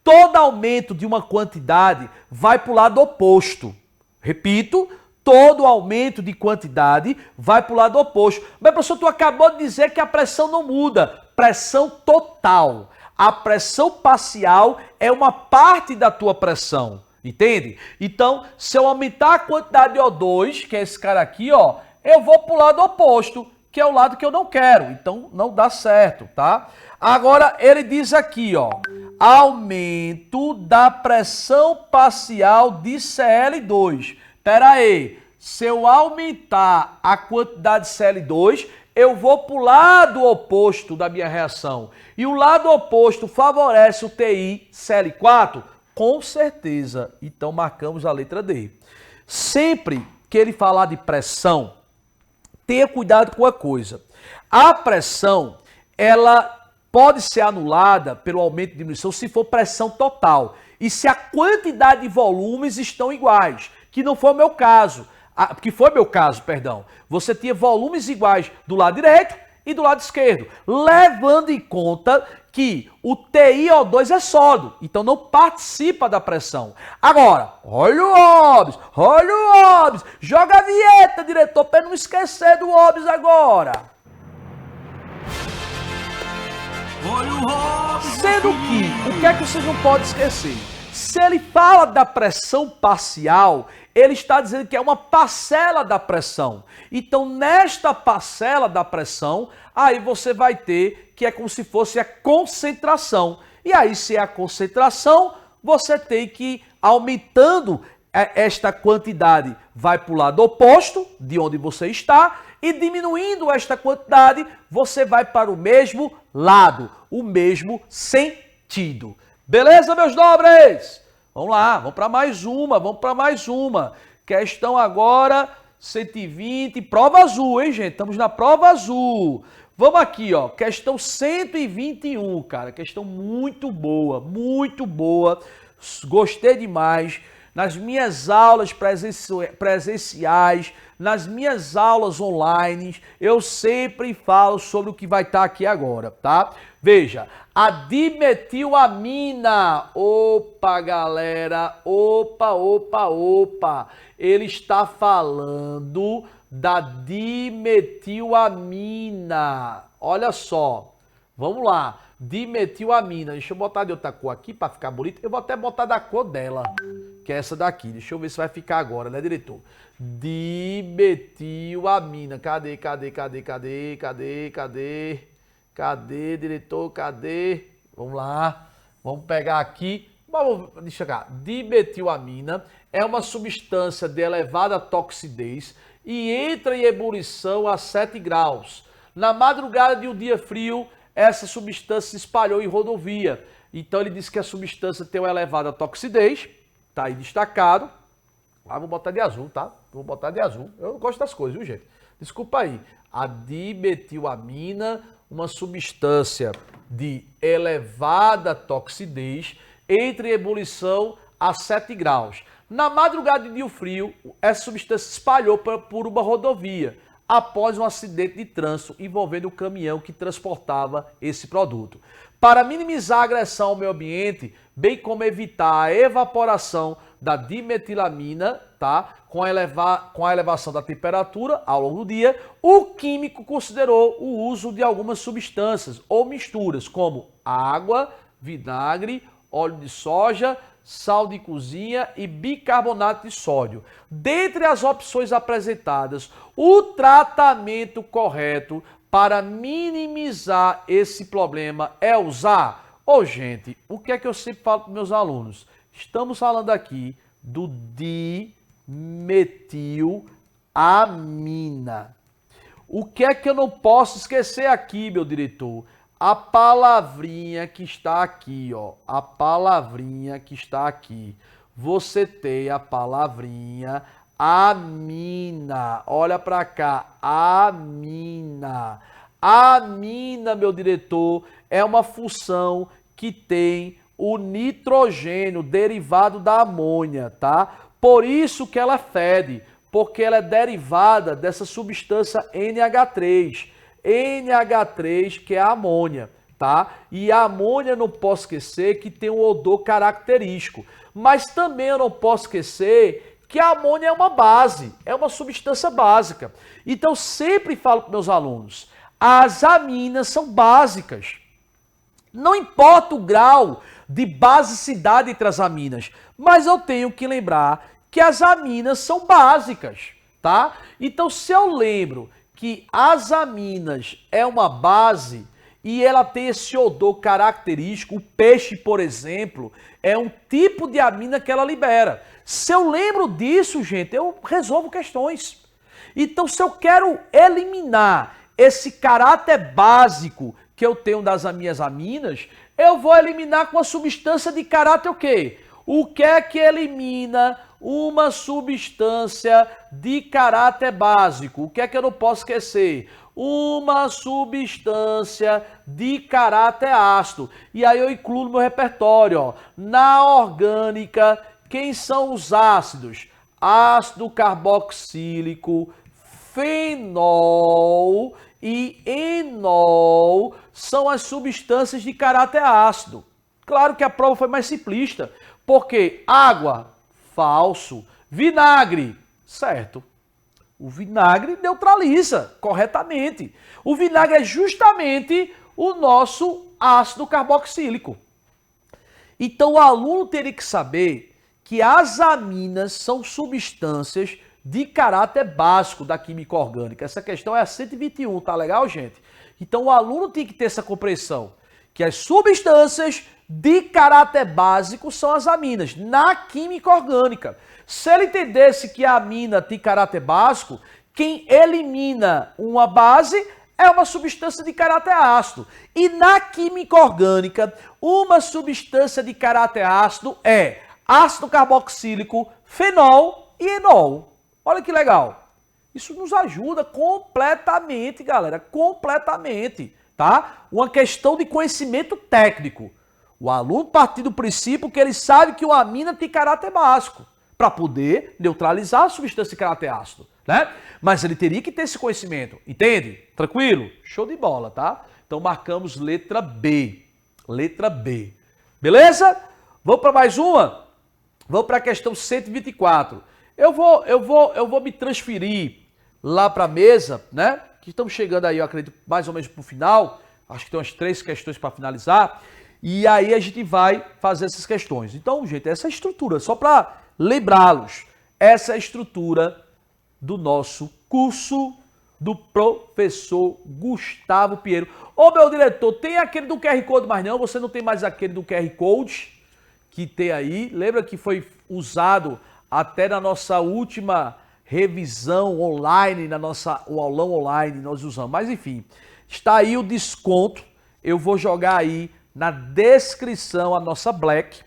Todo aumento de uma quantidade vai para o lado oposto. Repito, todo aumento de quantidade vai para o lado oposto. Mas, professor, tu acabou de dizer que a pressão não muda. Pressão total. A pressão parcial é uma parte da tua pressão. Entende? Então, se eu aumentar a quantidade de O2, que é esse cara aqui, ó, eu vou para o lado oposto, que é o lado que eu não quero. Então, não dá certo, tá? Agora, ele diz aqui, ó, aumento da pressão parcial de Cl2. Pera aí, se eu aumentar a quantidade de Cl2, eu vou para o lado oposto da minha reação. E o lado oposto favorece o TiCl4? Com certeza. Então, marcamos a letra D. Sempre que ele falar de pressão, tenha cuidado com a coisa. A pressão, ela pode ser anulada pelo aumento de diminuição se for pressão total. E se a quantidade de volumes estão iguais, que não foi o meu caso. Que foi meu caso, perdão. Você tinha volumes iguais do lado direito e do lado esquerdo, levando em conta que o TiO2 é sólido, então não participa da pressão. Agora, olha o Hobbes, joga a vinheta, diretor, para não esquecer do Hobbes agora. Olha o Hobbes. Sendo que, o que é que vocês não podem esquecer? Se ele fala da pressão parcial, ele está dizendo que é uma parcela da pressão. Então, nesta parcela da pressão, aí você vai ter que é como se fosse a concentração. E aí, se é a concentração, você tem que ir aumentando esta quantidade, vai para o lado oposto de onde você está, e diminuindo esta quantidade, você vai para o mesmo lado, o mesmo sentido. Beleza, meus nobres? Vamos lá, vamos para mais uma. Questão agora 120, prova azul, hein, gente? Estamos na prova azul. Vamos aqui, ó, questão 121, cara. Questão muito boa, gostei demais. Nas minhas aulas presenciais, nas minhas aulas online, eu sempre falo sobre o que vai estar aqui agora, tá? Veja, a dimetilamina. Opa, galera, opa. Ele está falando da dimetilamina. Olha só, vamos lá. Dimetilamina. Deixa eu botar de outra cor aqui para ficar bonito. Eu vou até botar da cor dela, que é essa daqui. Deixa eu ver se vai ficar agora, né, diretor? Dimetilamina. Cadê, diretor? Cadê? Vamos lá. Vamos pegar aqui. Deixa cá. Dimetilamina é uma substância de elevada toxicidez e entra em ebulição a 7 graus. Na madrugada de um dia frio, essa substância se espalhou em rodovia. Então ele disse que a substância tem uma elevada toxicidez, tá aí destacado. Lá vou botar de azul, tá? Vou botar de azul. Eu não gosto das cores, viu, gente? Desculpa aí. A dimetilamina, uma substância de elevada toxidez, entre ebulição a 7 graus. Na madrugada de dia frio, essa substância se espalhou por uma rodovia após um acidente de trânsito envolvendo o caminhão que transportava esse produto. Para minimizar a agressão ao meio ambiente, bem como evitar a evaporação da dimetilamina, tá? Com a elevação da temperatura ao longo do dia, o químico considerou o uso de algumas substâncias ou misturas, como água, vinagre, óleo de soja, sal de cozinha e bicarbonato de sódio. Dentre as opções apresentadas, o tratamento correto para minimizar esse problema é usar... Ô, gente, o que é que eu sempre falo para meus alunos? Estamos falando aqui do dimetilamina. O que é que eu não posso esquecer aqui, meu diretor? A palavrinha que está aqui, ó. A palavrinha que está aqui. Você tem a palavrinha amina. Olha para cá. Amina. Amina, meu diretor, é uma função que tem o nitrogênio derivado da amônia, tá? Por isso que ela fede, porque ela é derivada dessa substância NH3. NH3, que é a amônia, tá? E a amônia, não posso esquecer que tem um odor característico. Mas também eu não posso esquecer que a amônia é uma base, é uma substância básica. Então, sempre falo para meus alunos, as aminas são básicas. Não importa o grau de basicidade entre as aminas, mas eu tenho que lembrar que as aminas são básicas, tá? Então, se eu lembro que as aminas é uma base e ela tem esse odor característico, o peixe, por exemplo, é um tipo de amina que ela libera. Se eu lembro disso, gente, eu resolvo questões. Então, se eu quero eliminar esse caráter básico que eu tenho das minhas aminas, eu vou eliminar com a substância de caráter o quê? O que é que elimina uma substância de caráter básico? O que é que eu não posso esquecer? Uma substância de caráter ácido. E aí eu incluo no meu repertório, ó. Na orgânica, quem são os ácidos? Ácido carboxílico, fenol e enol são as substâncias de caráter ácido. Claro que a prova foi mais simplista, porque água, falso, vinagre, certo. O vinagre neutraliza corretamente. O vinagre é justamente o nosso ácido carboxílico. Então o aluno teria que saber que as aminas são substâncias de caráter básico da química orgânica. Essa questão é a 121, tá legal, gente? Então o aluno tem que ter essa compreensão, que as substâncias de caráter básico são as aminas, na química orgânica. Se ele entendesse que a amina tem caráter básico, quem elimina uma base é uma substância de caráter ácido. E na química orgânica, uma substância de caráter ácido é ácido carboxílico, fenol e enol. Olha que legal. Isso nos ajuda completamente, galera, completamente, tá? Uma questão de conhecimento técnico. O aluno partir do princípio que ele sabe que uma amina tem caráter básico para poder neutralizar a substância de caráter ácido, né? Mas ele teria que ter esse conhecimento, entende? Tranquilo? Show de bola, tá? Então marcamos letra B. Letra B. Beleza? Vamos para mais uma? Vamos para a questão 124. Eu vou me transferir lá para a mesa, né? Que estamos chegando aí, eu acredito, mais ou menos para o final. Acho que tem umas 3 questões para finalizar. E aí a gente vai fazer essas questões. Então, gente, essa é a estrutura, só para lembrá-los. Essa é a estrutura do nosso curso do professor Gustavo Pinheiro. Ô, meu diretor, tem aquele do QR Code, mas não, você não tem mais aquele do QR Code que tem aí. Lembra que foi usado até na nossa última revisão online, o aulão online nós usamos. Mas enfim, está aí o desconto. Eu vou jogar aí na descrição a nossa Black,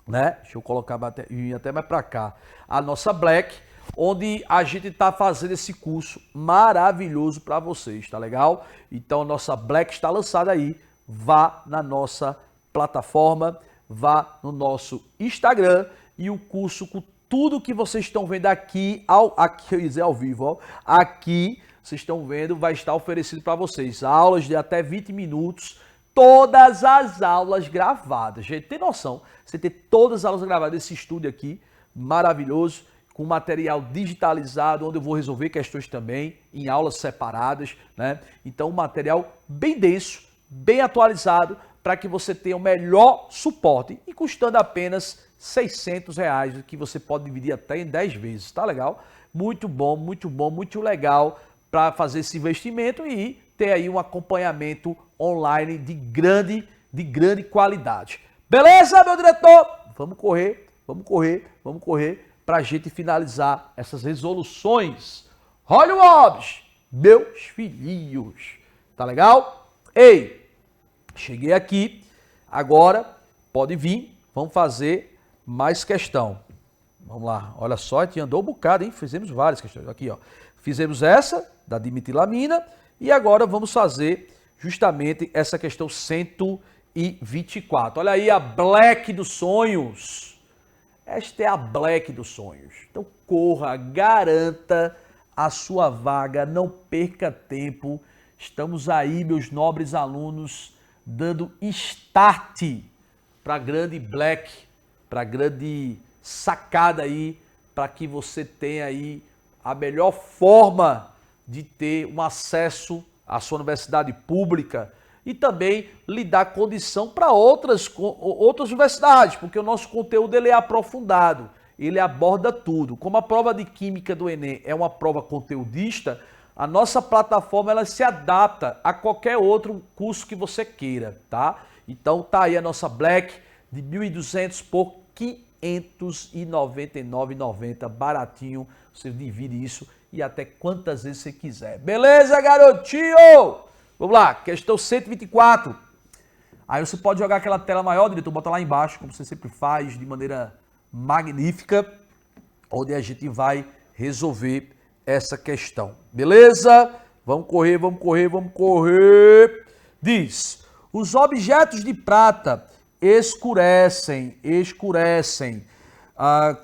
né? Deixa eu colocar até mais para cá. A nossa Black, onde a gente está fazendo esse curso maravilhoso para vocês, tá legal? Então, a nossa Black está lançada aí. Vá na nossa plataforma, vá no nosso Instagram e o curso com tudo que vocês estão vendo aqui, aqui eu ia dizer ao vivo, ó, aqui vocês estão vendo, vai estar oferecido para vocês. Aulas de até 20 minutos, todas as aulas gravadas. Gente, tem noção? Você ter todas as aulas gravadas desse estúdio aqui, maravilhoso, com material digitalizado, onde eu vou resolver questões também, em aulas separadas, né? Então, um material bem denso, bem atualizado, para que você tenha o melhor suporte e custando apenas R$600, que você pode dividir até em 10 vezes, tá legal? Muito bom, muito legal para fazer esse investimento e ter aí um acompanhamento online de grande qualidade. Beleza, meu diretor? Vamos correr para a gente finalizar essas resoluções. Olha o Hobbs, meus filhinhos, tá legal? Ei, cheguei aqui, agora pode vir, vamos fazer mais questão. Vamos lá, olha só, a gente andou um bocado, hein? Fizemos várias questões. Aqui, ó. Fizemos essa, da dimetilamina, e agora vamos fazer justamente essa questão 124. Olha aí a Black dos sonhos. Esta é a Black dos sonhos. Então corra, garanta a sua vaga, não perca tempo. Estamos aí, meus nobres alunos, dando start para a grande Black, para a grande sacada aí, para que você tenha aí a melhor forma de ter um acesso à sua universidade pública e também lhe dar condição para outras universidades, porque o nosso conteúdo ele é aprofundado, ele aborda tudo. Como a prova de Química do Enem é uma prova conteudista, a nossa plataforma ela se adapta a qualquer outro curso que você queira, tá? Então tá aí a nossa Black de 1.200 por 599,90, baratinho. Você divide isso e até quantas vezes você quiser. Beleza, garotinho? Vamos lá, questão 124. Aí você pode jogar aquela tela maior, diretor, bota lá embaixo, como você sempre faz, de maneira magnífica, onde a gente vai resolver essa questão. Beleza? Vamos correr. Diz, os objetos de prata escurecem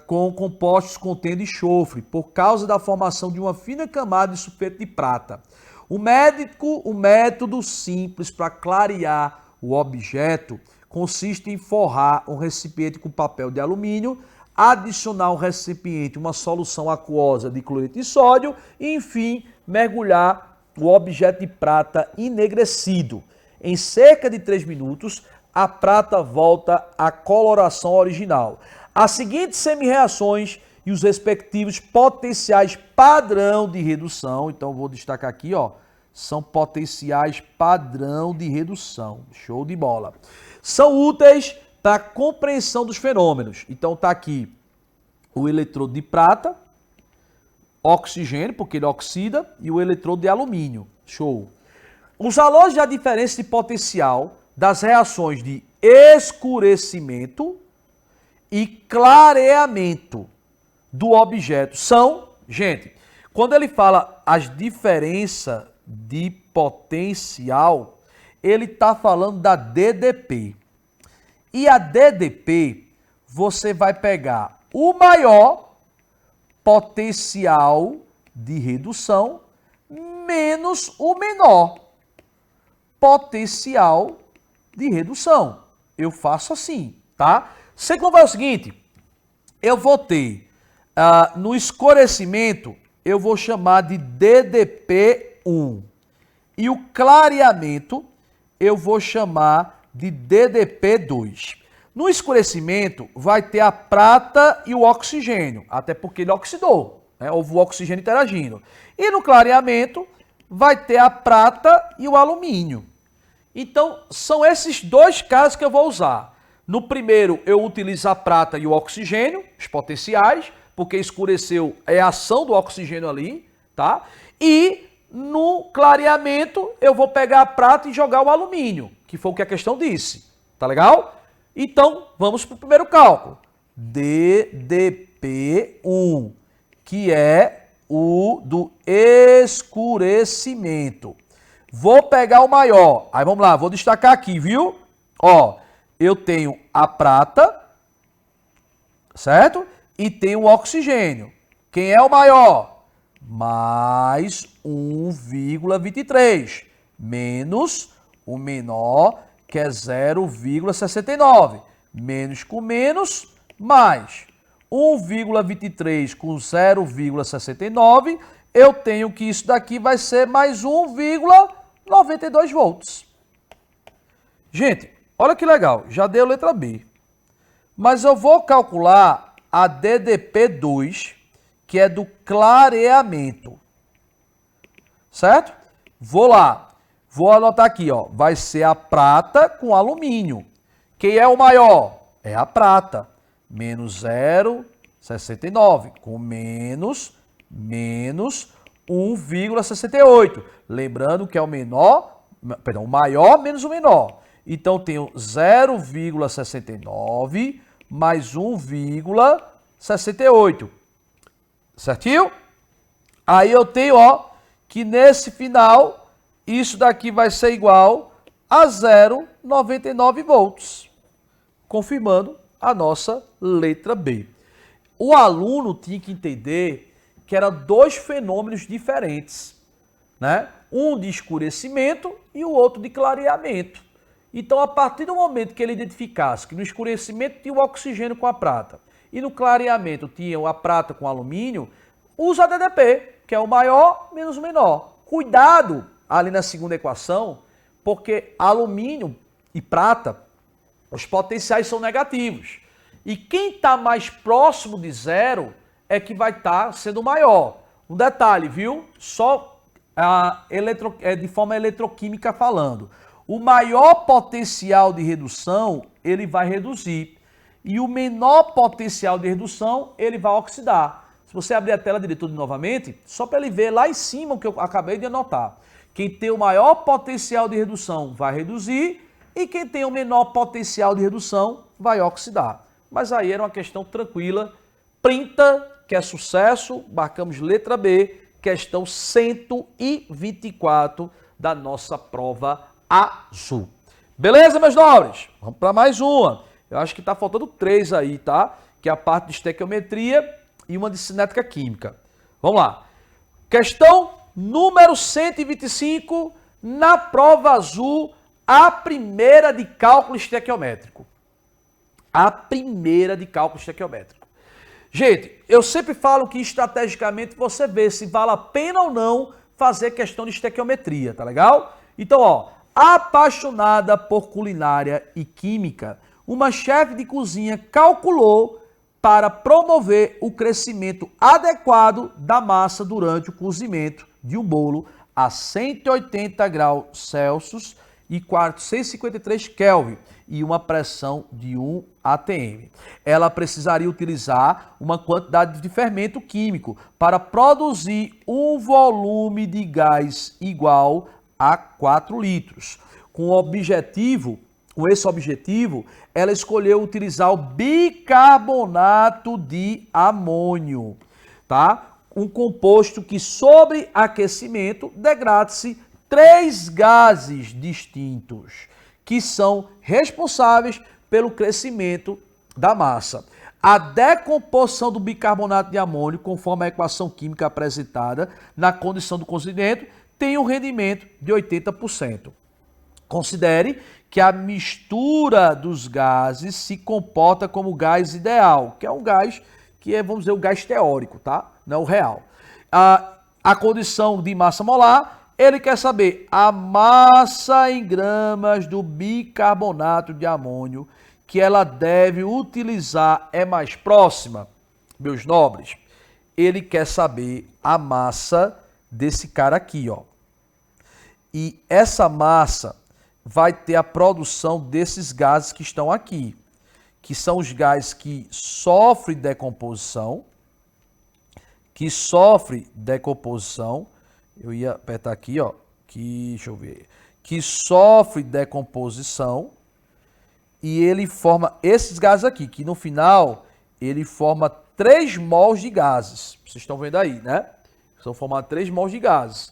com compostos contendo enxofre, por causa da formação de uma fina camada de sulfeto de prata. O método simples para clarear o objeto consiste em forrar um recipiente com papel de alumínio, adicionar ao recipiente uma solução aquosa de cloreto de sódio e, enfim, mergulhar o objeto de prata enegrecido. Em cerca de 3 minutos, a prata volta à coloração original. As seguintes semi-reações e os respectivos potenciais padrão de redução, então vou destacar aqui, ó, são potenciais padrão de redução. Show de bola. São úteis para a compreensão dos fenômenos. Então tá aqui o eletrodo de prata, oxigênio, porque ele oxida, e o eletrodo de alumínio. Show. Os valores da diferença de potencial das reações de escurecimento e clareamento do objeto são, gente, quando ele fala as diferenças de potencial, ele está falando da DDP. E a DDP, você vai pegar o maior potencial de redução menos o menor potencial de redução. Eu faço assim, tá? Você como vai o seguinte, eu vou ter, no escurecimento, eu vou chamar de DDP1. E o clareamento, eu vou chamar de DDP2. No escurecimento, vai ter a prata e o oxigênio, até porque ele oxidou, né? Houve o oxigênio interagindo. E no clareamento, vai ter a prata e o alumínio. Então, são esses dois casos que eu vou usar. No primeiro, eu utilizo a prata e o oxigênio, os potenciais, porque escureceu é a ação do oxigênio ali, tá? E no clareamento, eu vou pegar a prata e jogar o alumínio, que foi o que a questão disse. Tá legal? Então, vamos para o primeiro cálculo. DDP1, que é o do escurecimento. Vou pegar o maior. Aí vamos lá, vou destacar aqui, viu? Ó, eu tenho a prata, certo? E tenho o oxigênio. Quem é o maior? Mais 1,23 menos o menor, que é 0,69. Menos com menos, mais 1,23 com 0,69, eu tenho que isso daqui vai ser mais 1,92 volts. Gente, olha que legal, já deu a letra B. Mas eu vou calcular a DDP2, que é do clareamento. Certo? Vou lá. Vou anotar aqui, ó. Vai ser a prata com alumínio. Quem é o maior? É a prata. Menos 0,69. Com menos 1,68. Lembrando que é o menor, perdão, o maior menos o menor. Então, tenho 0,69 mais 1,68. Certinho? Aí eu tenho, ó, que nesse final, isso daqui vai ser igual a 0,99 volts. Confirmando a nossa letra B. O aluno tinha que entender que eram dois fenômenos diferentes, né? Um de escurecimento e o outro de clareamento. Então, a partir do momento que ele identificasse que no escurecimento tinha o oxigênio com a prata e no clareamento tinha a prata com alumínio, usa a DDP, que é o maior menos o menor. Cuidado ali na segunda equação, porque alumínio e prata, os potenciais são negativos. E quem está mais próximo de zero é que vai estar sendo maior. Um detalhe, viu? Só de forma eletroquímica falando. O maior potencial de redução, ele vai reduzir. E o menor potencial de redução, ele vai oxidar. Se você abrir a tela diretor novamente, só para ele ver lá em cima o que eu acabei de anotar. Quem tem o maior potencial de redução vai reduzir e quem tem o menor potencial de redução vai oxidar. Mas aí era uma questão tranquila. Printa, que é sucesso, marcamos letra B, questão 124 da nossa prova azul. Beleza, meus nobres? Vamos para mais uma. Eu acho que está faltando 3 aí, tá? Que é a parte de estequiometria e uma de cinética química. Vamos lá. Questão número 125, na prova azul, a primeira de cálculo estequiométrico. A primeira de cálculo estequiométrico. Gente, eu sempre falo que estrategicamente você vê se vale a pena ou não fazer questão de estequiometria, tá legal? Então, ó, apaixonada por culinária e química, uma chefe de cozinha calculou para promover o crescimento adequado da massa durante o cozimento de um bolo a 180 graus Celsius e 453 Kelvin e uma pressão de 1 atm. Ela precisaria utilizar uma quantidade de fermento químico para produzir um volume de gás igual a 4 litros. Com esse objetivo, ela escolheu utilizar o bicarbonato de amônio, tá? Um composto que, sobre aquecimento, degrada-se 3 gases distintos, que são responsáveis pelo crescimento da massa. A decomposição do bicarbonato de amônio, conforme a equação química apresentada na condição do cozimento, tem um rendimento de 80%. Considere que a mistura dos gases se comporta como gás ideal, que é um gás que é, vamos dizer, o gás teórico, tá? Não é o real. A condição de massa molar, ele quer saber a massa em gramas do bicarbonato de amônio que ela deve utilizar é mais próxima, meus nobres. Ele quer saber a massa desse cara aqui, ó. E essa massa vai ter a produção desses gases que estão aqui, que são os gases que sofrem decomposição, eu ia apertar aqui, ó, deixa eu ver, que sofre decomposição, e ele forma esses gases aqui, que no final ele forma 3 mols de gases. Vocês estão vendo aí, né? São formados 3 mols de gases.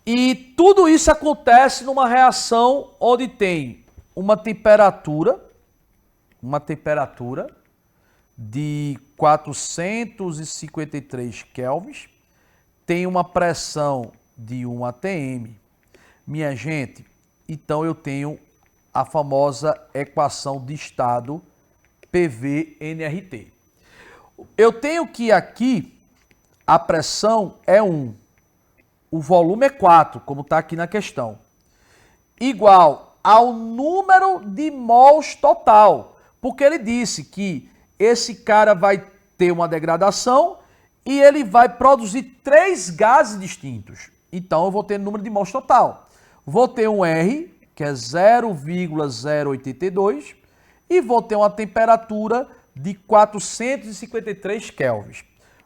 E tudo isso acontece numa reação onde tem uma temperatura de 453 kelvins, tem uma pressão de 1 atm. Minha gente, então eu tenho a famosa equação de estado PV-nRT. Eu tenho que aqui a pressão é 1, o volume é 4, como está aqui na questão, igual ao número de mols total, porque ele disse que esse cara vai ter uma degradação e ele vai produzir 3 gases distintos. Então eu vou ter número de mols total. Vou ter um R, que é 0,082, e vou ter uma temperatura de 453 kelvins.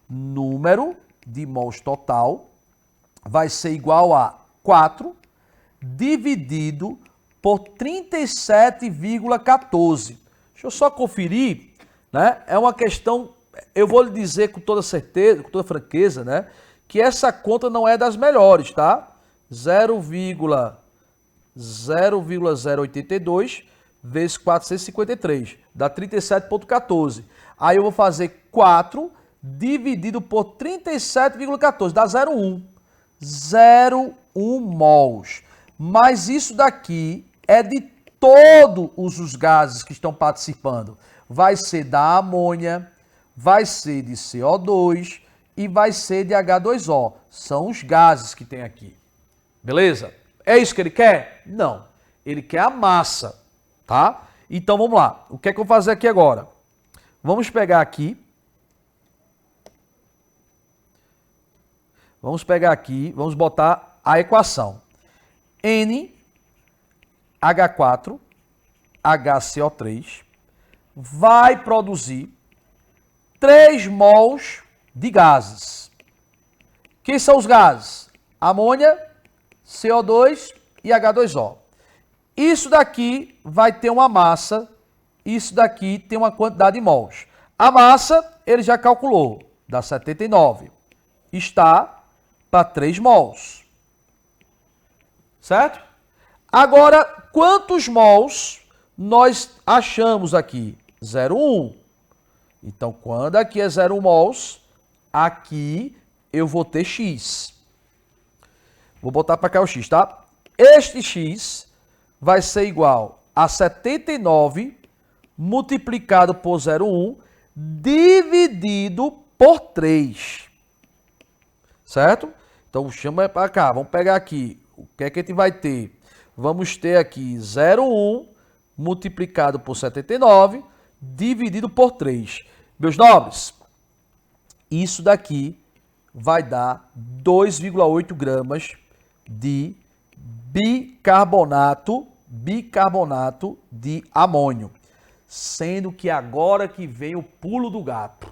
Número de mols total vai ser igual a 4 dividido por 37,14. Deixa eu só conferir, né? É uma questão, eu vou lhe dizer com toda certeza, com toda franqueza, né? Que essa conta não é das melhores, tá? 0,082 vezes 453, dá 37,14. Aí eu vou fazer 4 dividido por 37,14, dá 0,1. 0,1 mols. Mas isso daqui é de todos os gases que estão participando. Vai ser da amônia, vai ser de CO2 e vai ser de H2O. São os gases que tem aqui. Beleza? É isso que ele quer? Não. Ele quer a massa, tá? Então vamos lá. O que é que eu vou fazer aqui agora? Vamos pegar aqui. Vamos botar a equação. NH4, HCO3, vai produzir 3 mols de gases. Quem são os gases? Amônia, CO2 e H2O. Isso daqui vai ter uma massa, isso daqui tem uma quantidade de mols. A massa, ele já calculou, dá 79. Está para 3 mols. Certo? Agora, quantos mols nós achamos aqui? 0,1. Então, quando aqui é 0,1 mols, aqui eu vou ter X. Vou botar para cá o X, tá? Este X vai ser igual a 79 multiplicado por 0,1 dividido por 3. Certo? Então, chama para cá. Vamos pegar aqui. O que é que a gente vai ter? Vamos ter aqui 0,1 multiplicado por 79 dividido por 3. Meus nobres, isso daqui vai dar 2,8 gramas de bicarbonato de amônio. Sendo que agora que vem o pulo do gato.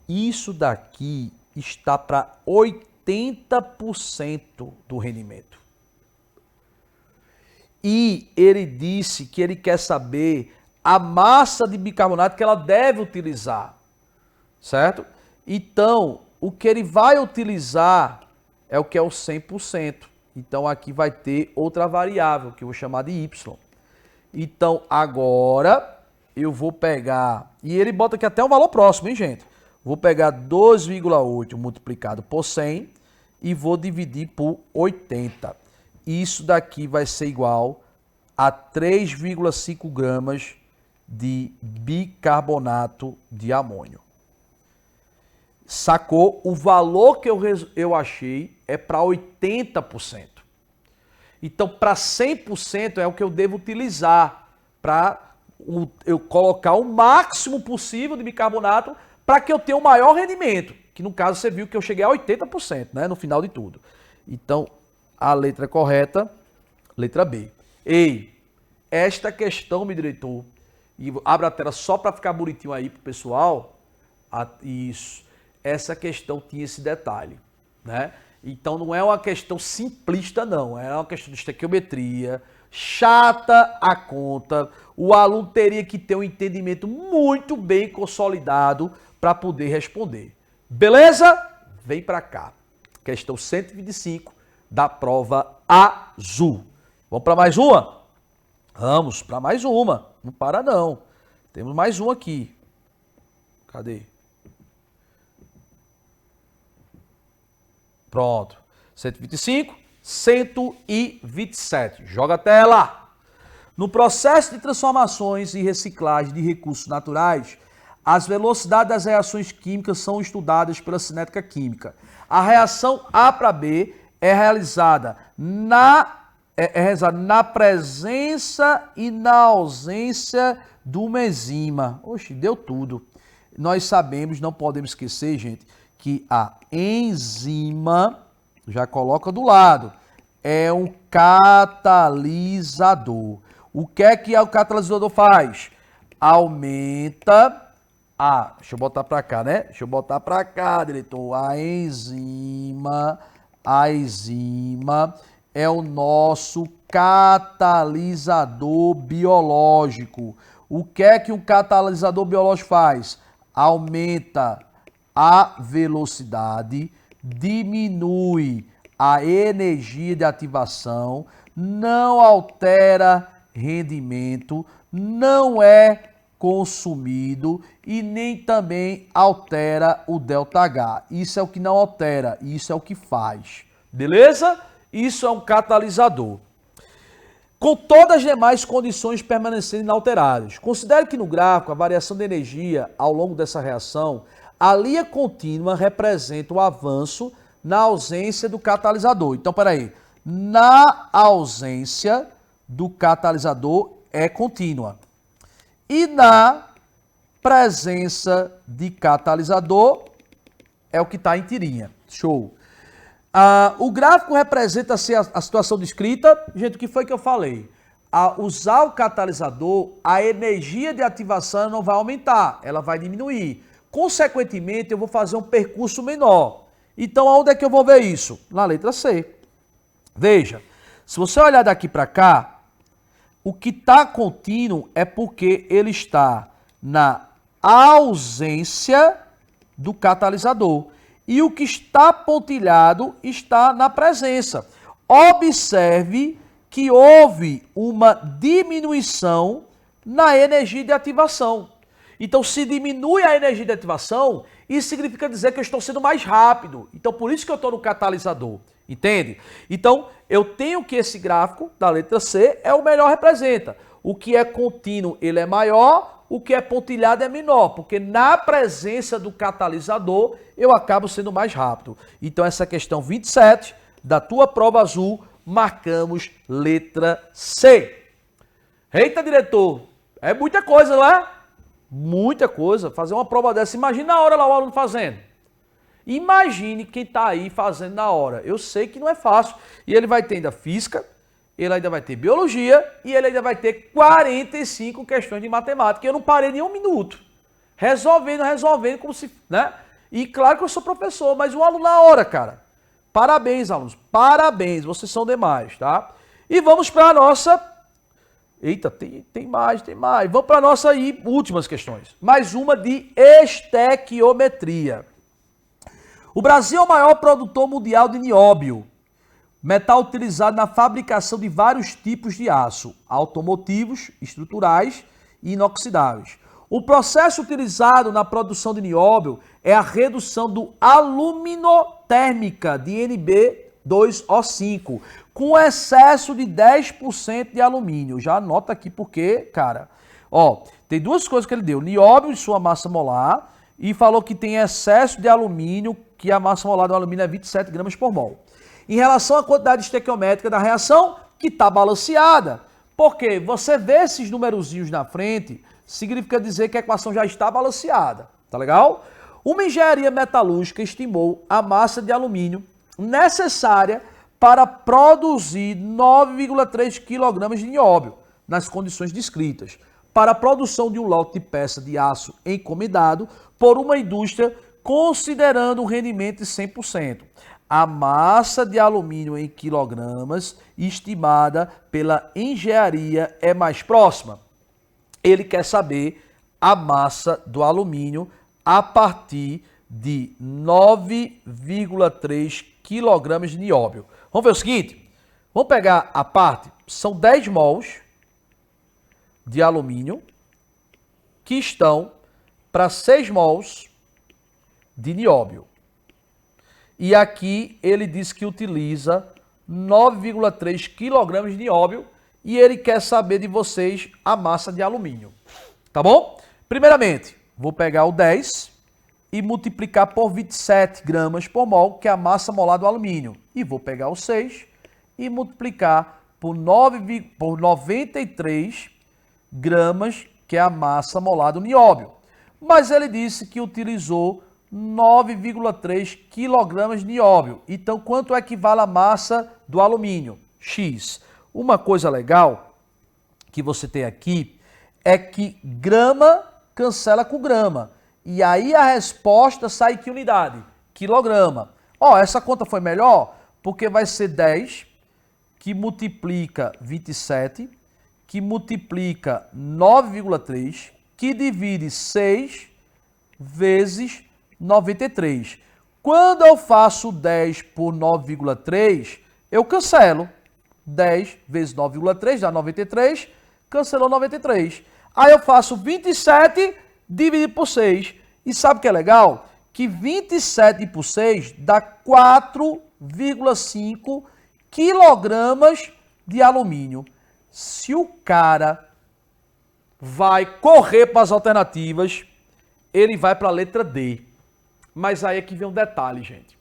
Isso daqui está para 80% do rendimento. E ele disse que ele quer saber a massa de bicarbonato que ela deve utilizar, certo? Então, o que ele vai utilizar é o que é o 100%. Então, aqui vai ter outra variável, que eu vou chamar de Y. Então, agora, eu vou pegar... E ele bota aqui até um valor próximo, hein, gente? Vou pegar 2,8 multiplicado por 100 e vou dividir por 80. Isso daqui vai ser igual a 3,5 gramas de bicarbonato de amônio. Sacou? O valor que eu achei é para 80%. Então, para 100% é o que eu devo utilizar para eu colocar o máximo possível de bicarbonato para que eu tenha o maior rendimento. Que no caso você viu que eu cheguei a 80%, né? No final de tudo. Então, a letra correta, letra B. Ei, esta questão, meu diretor, e abra a tela só para ficar bonitinho aí pro pessoal. Isso. Essa questão tinha esse detalhe, né? Então não é uma questão simplista, não. É uma questão de estequiometria, chata a conta. O aluno teria que ter um entendimento muito bem consolidado para poder responder. Beleza? Vem para cá. Questão 125 da prova azul. Vamos para mais uma? Vamos para mais uma. Não para não. Temos mais uma aqui. Cadê? Pronto. 125, 127. Joga a tela. No processo de transformações e reciclagem de recursos naturais, as velocidades das reações químicas são estudadas pela cinética química. A reação A para B é realizada na presença e na ausência de uma enzima. Oxe, deu tudo. Nós sabemos, não podemos esquecer, gente, que a enzima, já coloca do lado, é um catalisador. O que é que o catalisador faz? Aumenta a... Deixa eu botar para cá, né? Deixa eu botar para cá, diretor. A enzima é o nosso catalisador biológico. O que é que um catalisador biológico faz? Aumenta a velocidade, diminui a energia de ativação, não altera rendimento, não é consumido e nem também altera o ΔH. Isso é o que não altera, isso é o que faz. Beleza? Isso é um catalisador. Com todas as demais condições permanecendo inalteradas. Considere que no gráfico a variação de energia ao longo dessa reação, a linha contínua representa o avanço na ausência do catalisador. Então, peraí. Na ausência do catalisador é contínua. E na presença de catalisador é o que está em tirinha. Show. O gráfico representa a situação descrita. Gente, o que foi que eu falei? A usar o catalisador, a energia de ativação não vai aumentar, ela vai diminuir. Consequentemente, eu vou fazer um percurso menor. Então, aonde é que eu vou ver isso? Na letra C. Veja, se você olhar daqui para cá, o que está contínuo é porque ele está na ausência do catalisador. E o que está pontilhado está na presença. Observe que houve uma diminuição na energia de ativação. Então, se diminui a energia de ativação, isso significa dizer que eu estou sendo mais rápido. Então, por isso que eu estou no catalisador. Entende? Então, eu tenho que esse gráfico da letra C é o melhor representa. O que é contínuo, ele é maior, o que é pontilhado é menor, porque na presença do catalisador, eu acabo sendo mais rápido. Então, essa questão 27 da tua prova azul, marcamos letra C. Eita, diretor, é muita coisa lá. Muita coisa. Fazer uma prova dessa, imagina a hora lá o aluno fazendo. Imagine quem está aí fazendo na hora. Eu sei que não é fácil. E ele vai ter ainda física, ele ainda vai ter biologia e ele ainda vai ter 45 questões de matemática. E eu não parei nem um minuto. Resolvendo, como se... né? E claro que eu sou professor, mas o aluno na hora, cara. Parabéns, alunos. Parabéns. Vocês são demais, tá? E vamos para a nossa... Eita, tem mais. Vamos para a nossa aí, últimas questões. Mais uma de estequiometria. O Brasil é o maior produtor mundial de nióbio, metal utilizado na fabricação de vários tipos de aço, automotivos, estruturais e inoxidáveis. O processo utilizado na produção de nióbio é a redução do aluminotérmica de NB2O5, com excesso de 10% de alumínio. Já anota aqui porque, cara, ó, tem duas coisas que ele deu. Nióbio em sua massa molar e falou que tem excesso de alumínio, que a massa molar do alumínio é 27 gramas por mol. Em relação à quantidade estequiométrica da reação, que está balanceada. Porque você vê esses numerozinhos na frente, significa dizer que a equação já está balanceada. Tá legal? Uma engenharia metalúrgica estimou a massa de alumínio necessária para produzir 9,3 kg de nióbio, nas condições descritas, para a produção de um lote de peça de aço encomendado por uma indústria considerando um rendimento de 100%. a massa de alumínio em quilogramas estimada pela engenharia é mais próxima? Ele quer saber a massa do alumínio a partir de 9,3 kg de nióbio. Vamos ver o seguinte, vamos pegar a parte, são 10 mols de alumínio que estão para 6 mols de nióbio. E aqui ele diz que utiliza 9,3 kg de nióbio e ele quer saber de vocês a massa de alumínio. Tá bom? Primeiramente, vou pegar o 10 e multiplicar por 27 gramas por mol, que é a massa molar do alumínio. E vou pegar o 6 e multiplicar por 93 gramas, que é a massa molar do nióbio. Mas ele disse que utilizou 9,3 kg de nióbio. Então, quanto equivale a massa do alumínio? X. Uma coisa legal que você tem aqui é que grama cancela com grama. E aí a resposta sai que unidade? Quilograma. Ó, essa conta foi melhor porque vai ser 10 que multiplica 27, que multiplica 9,3, que divide 6 vezes 93. Quando eu faço 10 por 9,3, eu cancelo. 10 vezes 9,3 dá 93, cancelou 93. Aí eu faço 27 dividido por 6. E sabe o que é legal? Que 27 por 6 dá 4,5 quilogramas de alumínio. Se o cara vai correr para as alternativas, ele vai para a letra D. Mas aí é que vem um detalhe, gente.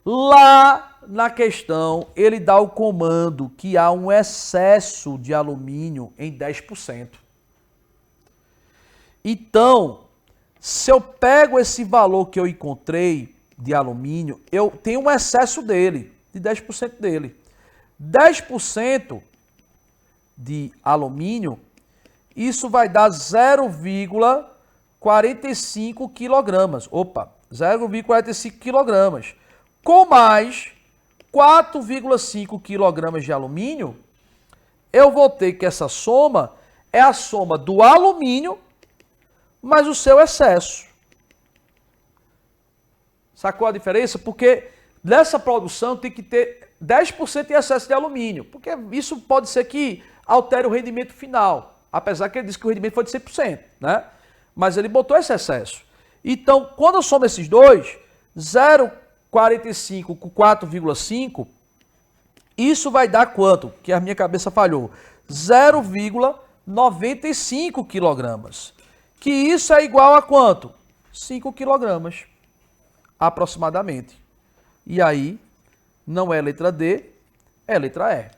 Lá na questão, ele dá o comando que há um excesso de alumínio em 10%. Então, se eu pego esse valor que eu encontrei de alumínio, eu tenho um excesso dele, de 10% dele. 10% de alumínio, isso vai dar 0,45 quilogramas. Opa, 0,45 quilogramas. Com mais 4,5 quilogramas de alumínio, eu vou ter que essa soma é a soma do alumínio mais o seu excesso. Sacou a diferença? Porque nessa produção tem que ter 10% de excesso de alumínio, porque isso pode ser que altere o rendimento final, apesar que ele disse que o rendimento foi de 100%, né? Mas ele botou esse excesso. Então, quando eu somo esses dois, 0,45 com 4,5, isso vai dar quanto? Que a minha cabeça falhou. 0,95 quilogramas. Que isso é igual a quanto? 5 quilogramas, aproximadamente. E aí, não é letra D, é letra E.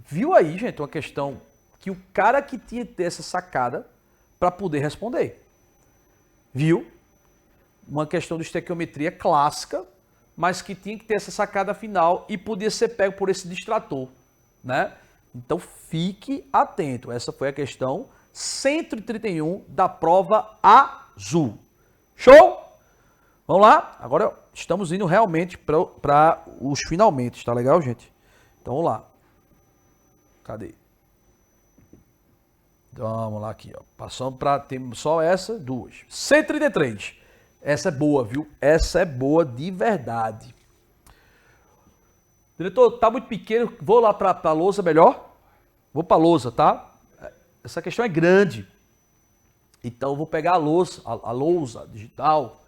Viu aí, gente, uma questão que o cara que tinha que ter essa sacada para poder responder. Viu? Uma questão de estequiometria clássica, mas que tinha que ter essa sacada final e podia ser pego por esse distrator, né? Então fique atento. Essa foi a questão 131 da prova azul. Show? Vamos lá? Agora estamos indo realmente para os finalmente, tá legal, gente? Então vamos lá. Cadê? Então, vamos lá aqui, ó. Passando para ter só essa, duas. 133. Essa é boa, viu? Essa é boa de verdade. Diretor, tá muito pequeno. Vou lá para a lousa melhor? Vou para a lousa, tá? Essa questão é grande. Então eu vou pegar a lousa digital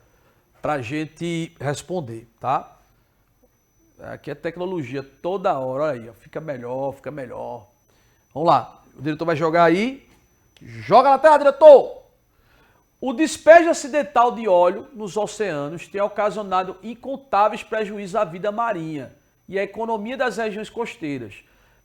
para a gente responder, tá? Aqui é tecnologia toda hora, olha aí, ó, fica melhor, fica melhor. Vamos lá, o diretor vai jogar aí. Joga na tela, diretor! O despejo acidental de óleo nos oceanos tem ocasionado incontáveis prejuízos à vida marinha e à economia das regiões costeiras.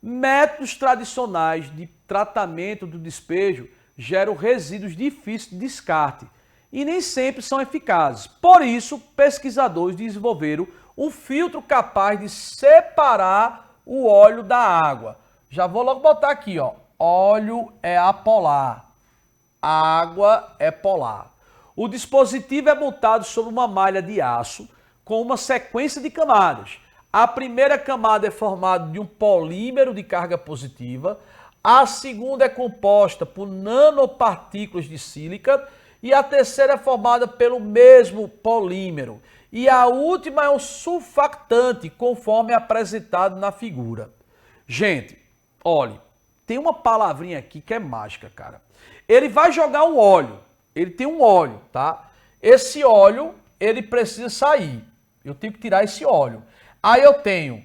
Métodos tradicionais de tratamento do despejo geram resíduos difíceis de descarte e nem sempre são eficazes. Por isso, pesquisadores desenvolveram um filtro capaz de separar o óleo da água. Já vou logo botar aqui, ó. Óleo é apolar, água é polar. O dispositivo é montado sobre uma malha de aço com uma sequência de camadas. A primeira camada é formada de um polímero de carga positiva, a segunda é composta por nanopartículas de sílica e a terceira é formada pelo mesmo polímero. E a última é um surfactante, conforme apresentado na figura. Gente, olhe, tem uma palavrinha aqui que é mágica, cara. Ele vai jogar um óleo, ele tem um óleo, tá? Esse óleo, ele precisa sair. Eu tenho que tirar esse óleo. Aí eu tenho,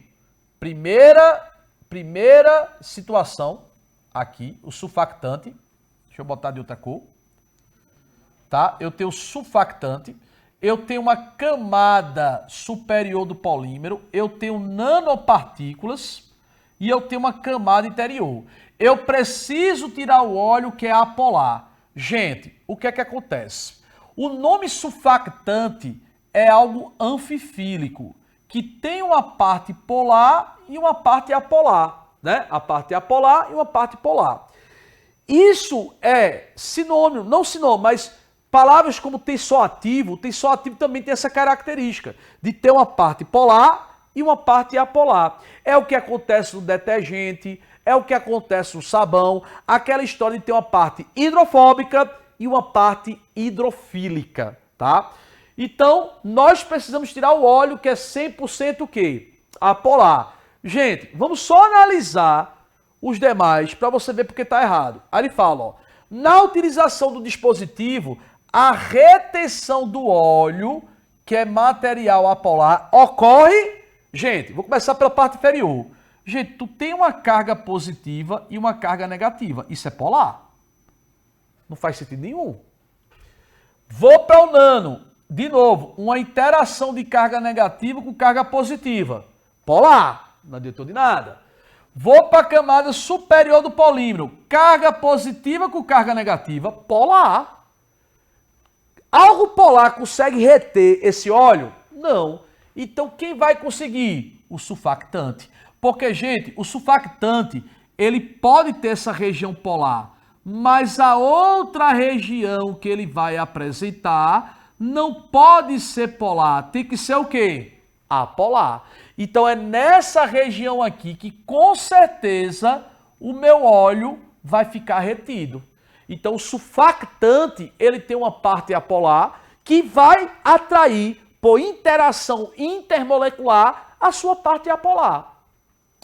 primeira situação, aqui, o surfactante. Deixa eu botar de outra cor. Tá? Eu tenho o surfactante. Eu tenho uma camada superior do polímero. Eu tenho nanopartículas. E eu tenho uma camada interior. Eu preciso tirar o óleo que é apolar. Gente, o que é que acontece? O nome surfactante é algo anfifílico, que tem uma parte polar e uma parte apolar, né? A parte apolar e uma parte polar. Isso é sinônimo, não sinônimo, mas palavras como tensoativo também tem essa característica de ter uma parte polar e uma parte apolar. É o que acontece no detergente, é o que acontece no sabão, aquela história de ter uma parte hidrofóbica e uma parte hidrofílica, tá? Então, nós precisamos tirar o óleo que é 100% o quê? Apolar. Gente, vamos só analisar os demais para você ver porque está errado. Aí ele fala, ó, na utilização do dispositivo, a retenção do óleo, que é material apolar, ocorre... Gente, vou começar pela parte inferior. Gente, tu tem uma carga positiva e uma carga negativa. Isso é polar? Não faz sentido nenhum. Vou para o nano. De novo, uma interação de carga negativa com carga positiva. Polar, não adiantou de nada. Vou para a camada superior do polímero. Carga positiva com carga negativa. Polar. Algo polar consegue reter esse óleo? Não. Então quem vai conseguir? O surfactante. Porque, gente, o surfactante, ele pode ter essa região polar, mas a outra região que ele vai apresentar não pode ser polar, tem que ser o quê? Apolar. Então é nessa região aqui que com certeza o meu óleo vai ficar retido. Então o surfactante, ele tem uma parte apolar que vai atrair por interação intermolecular a sua parte apolar.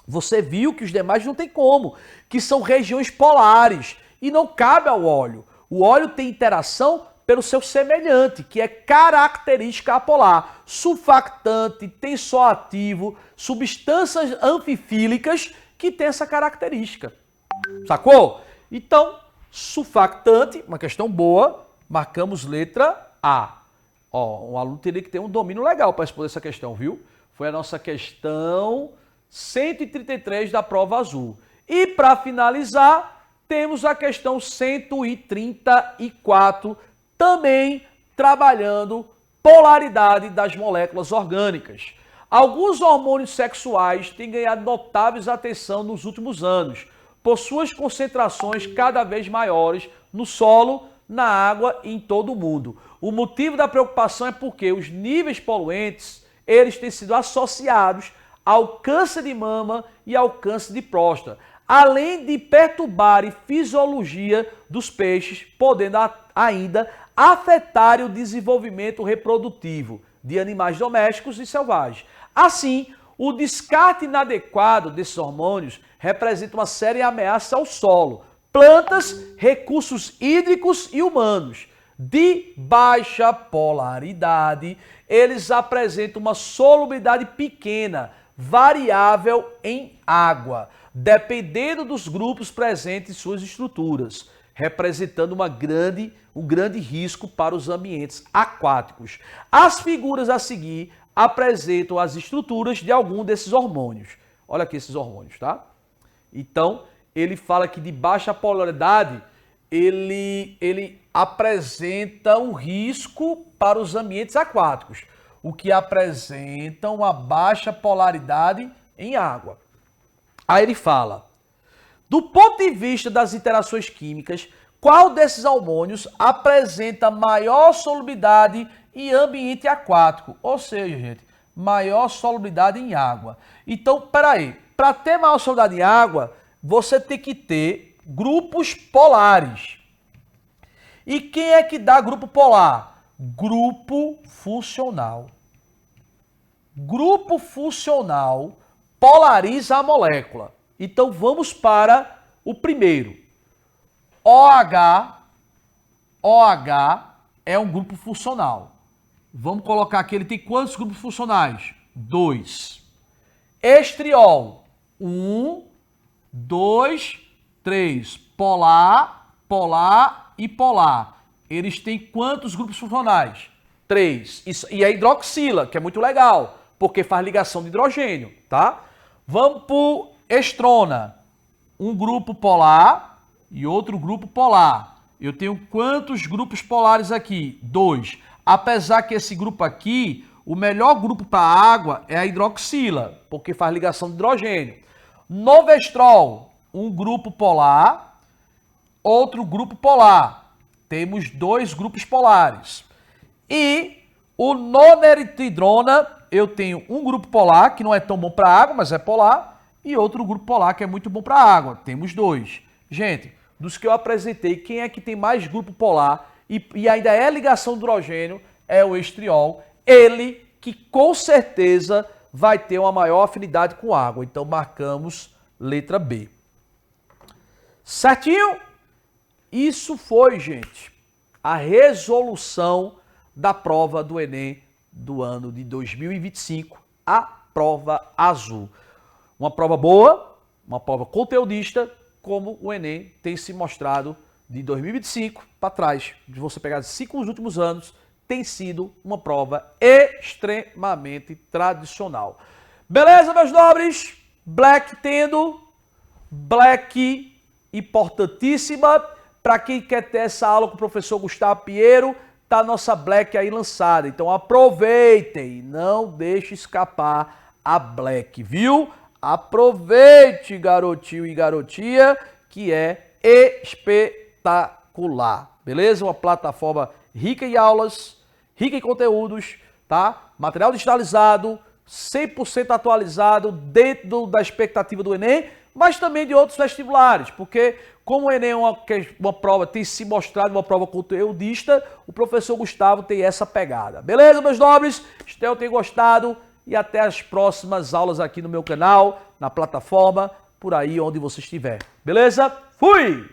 Você viu que os demais não tem como, que são regiões polares e não cabe ao óleo. O óleo tem interação pelo seu semelhante, que é característica apolar. Surfactante, tensoativo, substâncias anfifílicas que tem essa característica. Sacou? Então, surfactante, uma questão boa, marcamos letra A. Ó, um aluno teria que ter um domínio legal para responder essa questão, viu? Foi a nossa questão 133 da prova azul. E para finalizar, temos a questão 134, também trabalhando polaridade das moléculas orgânicas. Alguns hormônios sexuais têm ganhado notáveis atenção nos últimos anos, por suas concentrações cada vez maiores no solo, na água e em todo o mundo. O motivo da preocupação é porque os níveis poluentes, eles têm sido associados ao câncer de mama e ao câncer de próstata, além de perturbar a fisiologia dos peixes, podendo ainda afetar o desenvolvimento reprodutivo de animais domésticos e selvagens. Assim, o descarte inadequado desses hormônios representa uma séria ameaça ao solo, plantas, recursos hídricos e humanos. De baixa polaridade, eles apresentam uma solubilidade pequena, variável em água, dependendo dos grupos presentes em suas estruturas, representando um grande risco para os ambientes aquáticos. As figuras a seguir apresentam as estruturas de algum desses hormônios. Olha aqui esses hormônios, tá? Então, ele fala que de baixa polaridade, ele apresenta um risco para os ambientes aquáticos, o que apresenta uma baixa polaridade em água. Aí ele fala, do ponto de vista das interações químicas, qual desses hormônios apresenta maior solubilidade e ambiente aquático, ou seja, gente, maior solubilidade em água. Então, peraí, para ter maior solubilidade em água, você tem que ter grupos polares. E quem é que dá grupo polar? Grupo funcional. Grupo funcional polariza a molécula. Então vamos para o primeiro. OH é um grupo funcional. Vamos colocar aqui, ele tem quantos grupos funcionais? 2. Estriol, 1, 2, 3. Polar, polar e polar. Eles têm quantos grupos funcionais? 3. E a hidroxila, que é muito legal, porque faz ligação de hidrogênio, tá? Vamos para estrona. Um grupo polar e outro grupo polar. Eu tenho quantos grupos polares aqui? 2. Apesar que esse grupo aqui, o melhor grupo para água é a hidroxila, porque faz ligação de hidrogênio. Novestrol, um grupo polar, outro grupo polar. Temos 2 grupos polares. E o noneritidrona, eu tenho um grupo polar, que não é tão bom para água, mas é polar, e outro grupo polar, que é muito bom para água. Temos 2. Gente, dos que eu apresentei, quem é que tem mais grupo polar e ainda é ligação de hidrogênio é o estriol. Ele que com certeza vai ter uma maior afinidade com água. Então marcamos letra B. Certinho? Isso foi, gente, a resolução da prova do Enem do ano de 2025, a prova azul. Uma prova boa, uma prova conteudista, como o Enem tem se mostrado de 2025 para trás, de você pegar os 5 últimos anos, tem sido uma prova extremamente tradicional. Beleza, meus nobres? Black tendo, Black importantíssima. Para quem quer ter essa aula com o professor Gustavo Pinheiro, tá a nossa Black aí lançada. Então aproveitem, não deixe escapar a Black, viu? Aproveite, garotinho e garotinha, que é espetacular, beleza? Uma plataforma rica em aulas, rica em conteúdos, tá? Material digitalizado, 100% atualizado, dentro da expectativa do Enem, mas também de outros vestibulares, porque como o Enem é uma prova, tem se mostrado uma prova conteudista, o professor Gustavo tem essa pegada. Beleza, meus nobres? Espero que tenham gostado e até as próximas aulas aqui no meu canal, na plataforma, por aí onde você estiver. Beleza? Fui!